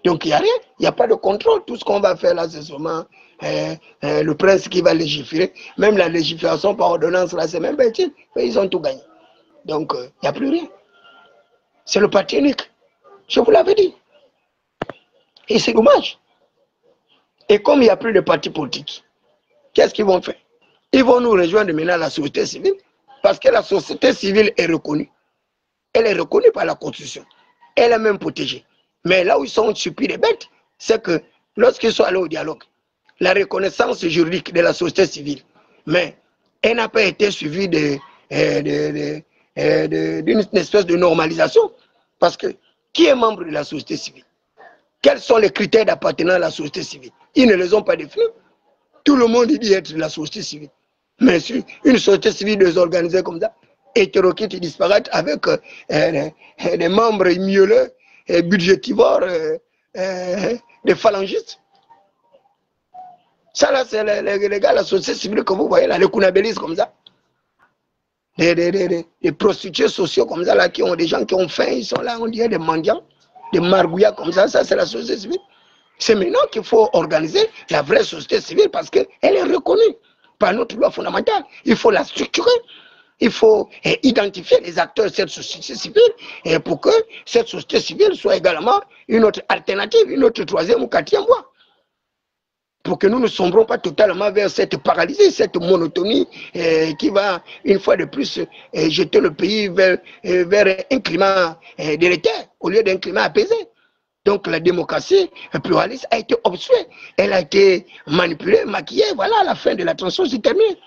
Donc, il n'y a rien, il n'y a pas de contrôle. Tout ce qu'on va faire là, c'est seulement le prince qui va légiférer. Même la légifération par ordonnance, là, c'est même bêtise. Mais ils ont tout gagné. Donc, il n'y a plus rien. C'est le parti unique. Je vous l'avais dit. Et c'est dommage. Et comme il n'y a plus de parti politique, qu'est-ce qu'ils vont faire? Ils vont nous rejoindre maintenant la société civile. Parce que la société civile est reconnue. Elle est reconnue par la Constitution. Elle est même protégée. Mais là où ils sont surpris des bêtes, c'est que lorsqu'ils sont allés au dialogue, la reconnaissance juridique de la société civile, mais elle n'a pas été suivie d'une espèce de normalisation. Parce que qui est membre de la société civile? Quels sont les critères d'appartenance à la société civile? Ils ne les ont pas définis. Tout le monde dit être de la société civile. Mais si une société civile désorganisée comme ça, hétéroclite et disparate, avec des membres mielleux, budgétivores, des phalangistes. Ça là, c'est les gars, la société civile que vous voyez là, les kounabélistes comme ça. Des prostituées sociaux comme ça, là, qui ont des gens qui ont faim, ils sont là, on dirait des mendiants, des margouillas comme ça c'est la société civile. C'est maintenant qu'il faut organiser la vraie société civile parce qu'elle est reconnue par notre loi fondamentale. Il faut la structurer. Il faut identifier les acteurs de cette société civile pour que cette société civile soit également une autre alternative, une autre troisième ou quatrième voie. Pour que nous ne sombrons pas totalement vers cette paralysie, cette monotonie qui va, une fois de plus, jeter le pays vers un climat délétère au lieu d'un climat apaisé. Donc la démocratie pluraliste a été obstruée, elle a été manipulée, maquillée, voilà, la fin de la transition s'est terminée.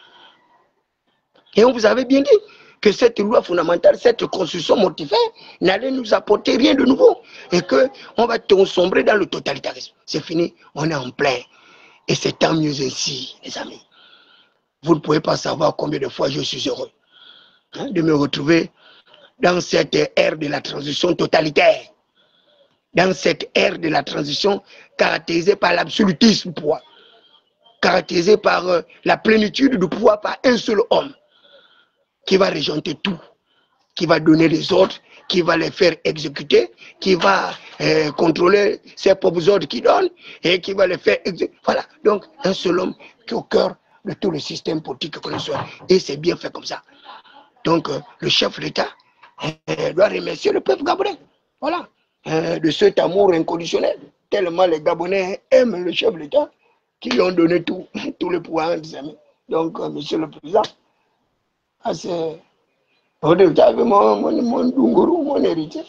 Et on vous avait bien dit que cette loi fondamentale, cette constitution mortifère n'allait nous apporter rien de nouveau et qu'on va sombrer dans le totalitarisme. C'est fini, on est en plein. Et c'est tant mieux ainsi, les amis. Vous ne pouvez pas savoir combien de fois je suis heureux de me retrouver dans cette ère de la transition totalitaire. Dans cette ère de la transition caractérisée par l'absolutisme du pouvoir, caractérisée par la plénitude du pouvoir par un seul homme qui va régenter tout, qui va donner les ordres, qui va les faire exécuter, qui va contrôler ses propres ordres qu'il donne et qui va les faire exécuter. Voilà, donc un seul homme qui est au cœur de tout le système politique que nous sommes. Et c'est bien fait comme ça. Donc le chef de l'État doit remercier le peuple gabonais. Voilà. De cet amour inconditionnel. Tellement les Gabonais aiment le chef de l'État qu'ils lui ont donné tout le pouvoir, des amis. Donc, monsieur le président, c'est mon Dunguru, mon héritier.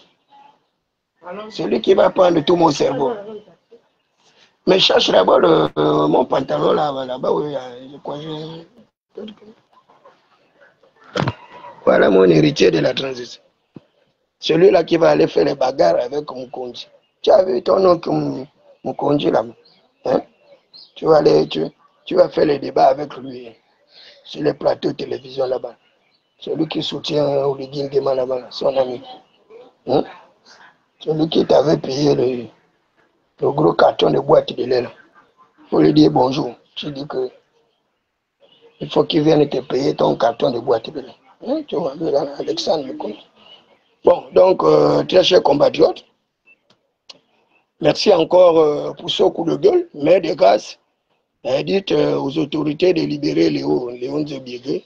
Celui qui va prendre tout mon cerveau. Mais cherche d'abord mon pantalon là-bas, oui, je crois. Voilà mon héritier de la transition. Celui-là qui va aller faire les bagarres avec Moukonji. Tu as vu ton oncle Moukonji là? Hein? Tu vas aller, tu vas faire les débats avec lui sur les plateaux de télévision là-bas. Celui qui soutient Oligui Nguema là-bas, son ami. Hein? Celui qui t'avait payé le gros carton de boîte de lait là. Il faut lui dire bonjour. Tu dis que il faut qu'il vienne te payer ton carton de boîte de lait. Hein? Tu vois, Alexandre Moukonji. Bon, donc, très chers compatriotes, merci encore pour ce coup de gueule, mais de grâce, dites aux autorités de libérer Léon Zebiegué.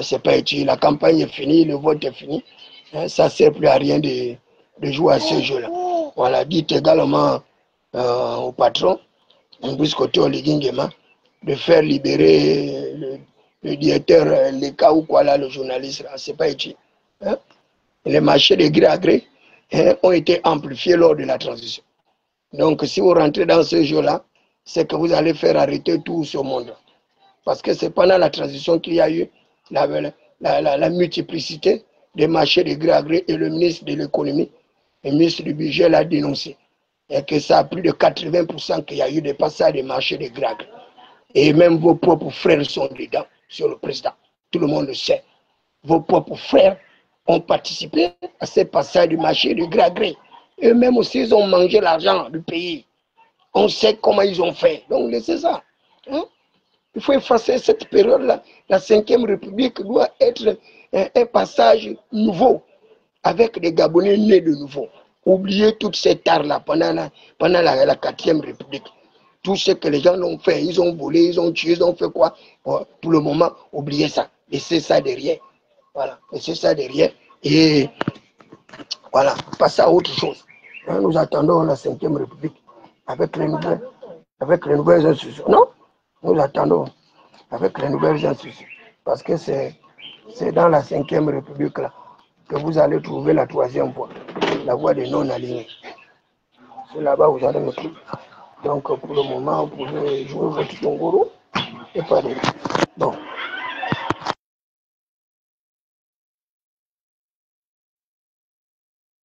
C'est pas utile, la campagne est finie, le vote est fini. Ça ne sert plus à rien de jouer à ce jeu-là. Voilà, dites également au patron, en plus côté Oligui Nguema, de faire libérer le directeur, les cas ou quoi là, le journaliste là, c'est pas utile. Hein? Les marchés de gré à gré ont été amplifiés lors de la transition. Donc, si vous rentrez dans ce jeu-là, c'est que vous allez faire arrêter tout ce monde. Parce que c'est pendant la transition qu'il y a eu la multiplicité des marchés de gré à gré et le ministre de l'économie, le ministre du budget l'a dénoncé. Et que ça a plus de 80% qu'il y a eu des passages des marchés de gré à gré. Et même vos propres frères sont dedans, sur le président. Tout le monde le sait. Vos propres frères ont participé à ces passages du marché de gré à gré. Eux-mêmes aussi, ils ont mangé l'argent du pays. On sait comment ils ont fait. Donc, laissez ça. Hein? Il faut effacer cette période-là. La 5e République doit être un passage nouveau, avec des Gabonais nés de nouveau. Oubliez toute cette art-là pendant la 4e République. Tout ce que les gens ont fait, ils ont volé, ils ont tué, ils ont fait quoi? Pour le moment, oubliez ça. Laissez ça derrière. Voilà, laissez ça derrière. Et voilà, passez à autre chose. Nous attendons la 5e République avec les nouvelles institutions. Non, nous attendons avec les nouvelles institutions. Parce que c'est dans la 5e République là que vous allez trouver la 3e voie, la voie des non-alignés. C'est là-bas où vous allez me trouver. Donc pour le moment, vous pouvez jouer votre tongoro et pas de... Bon.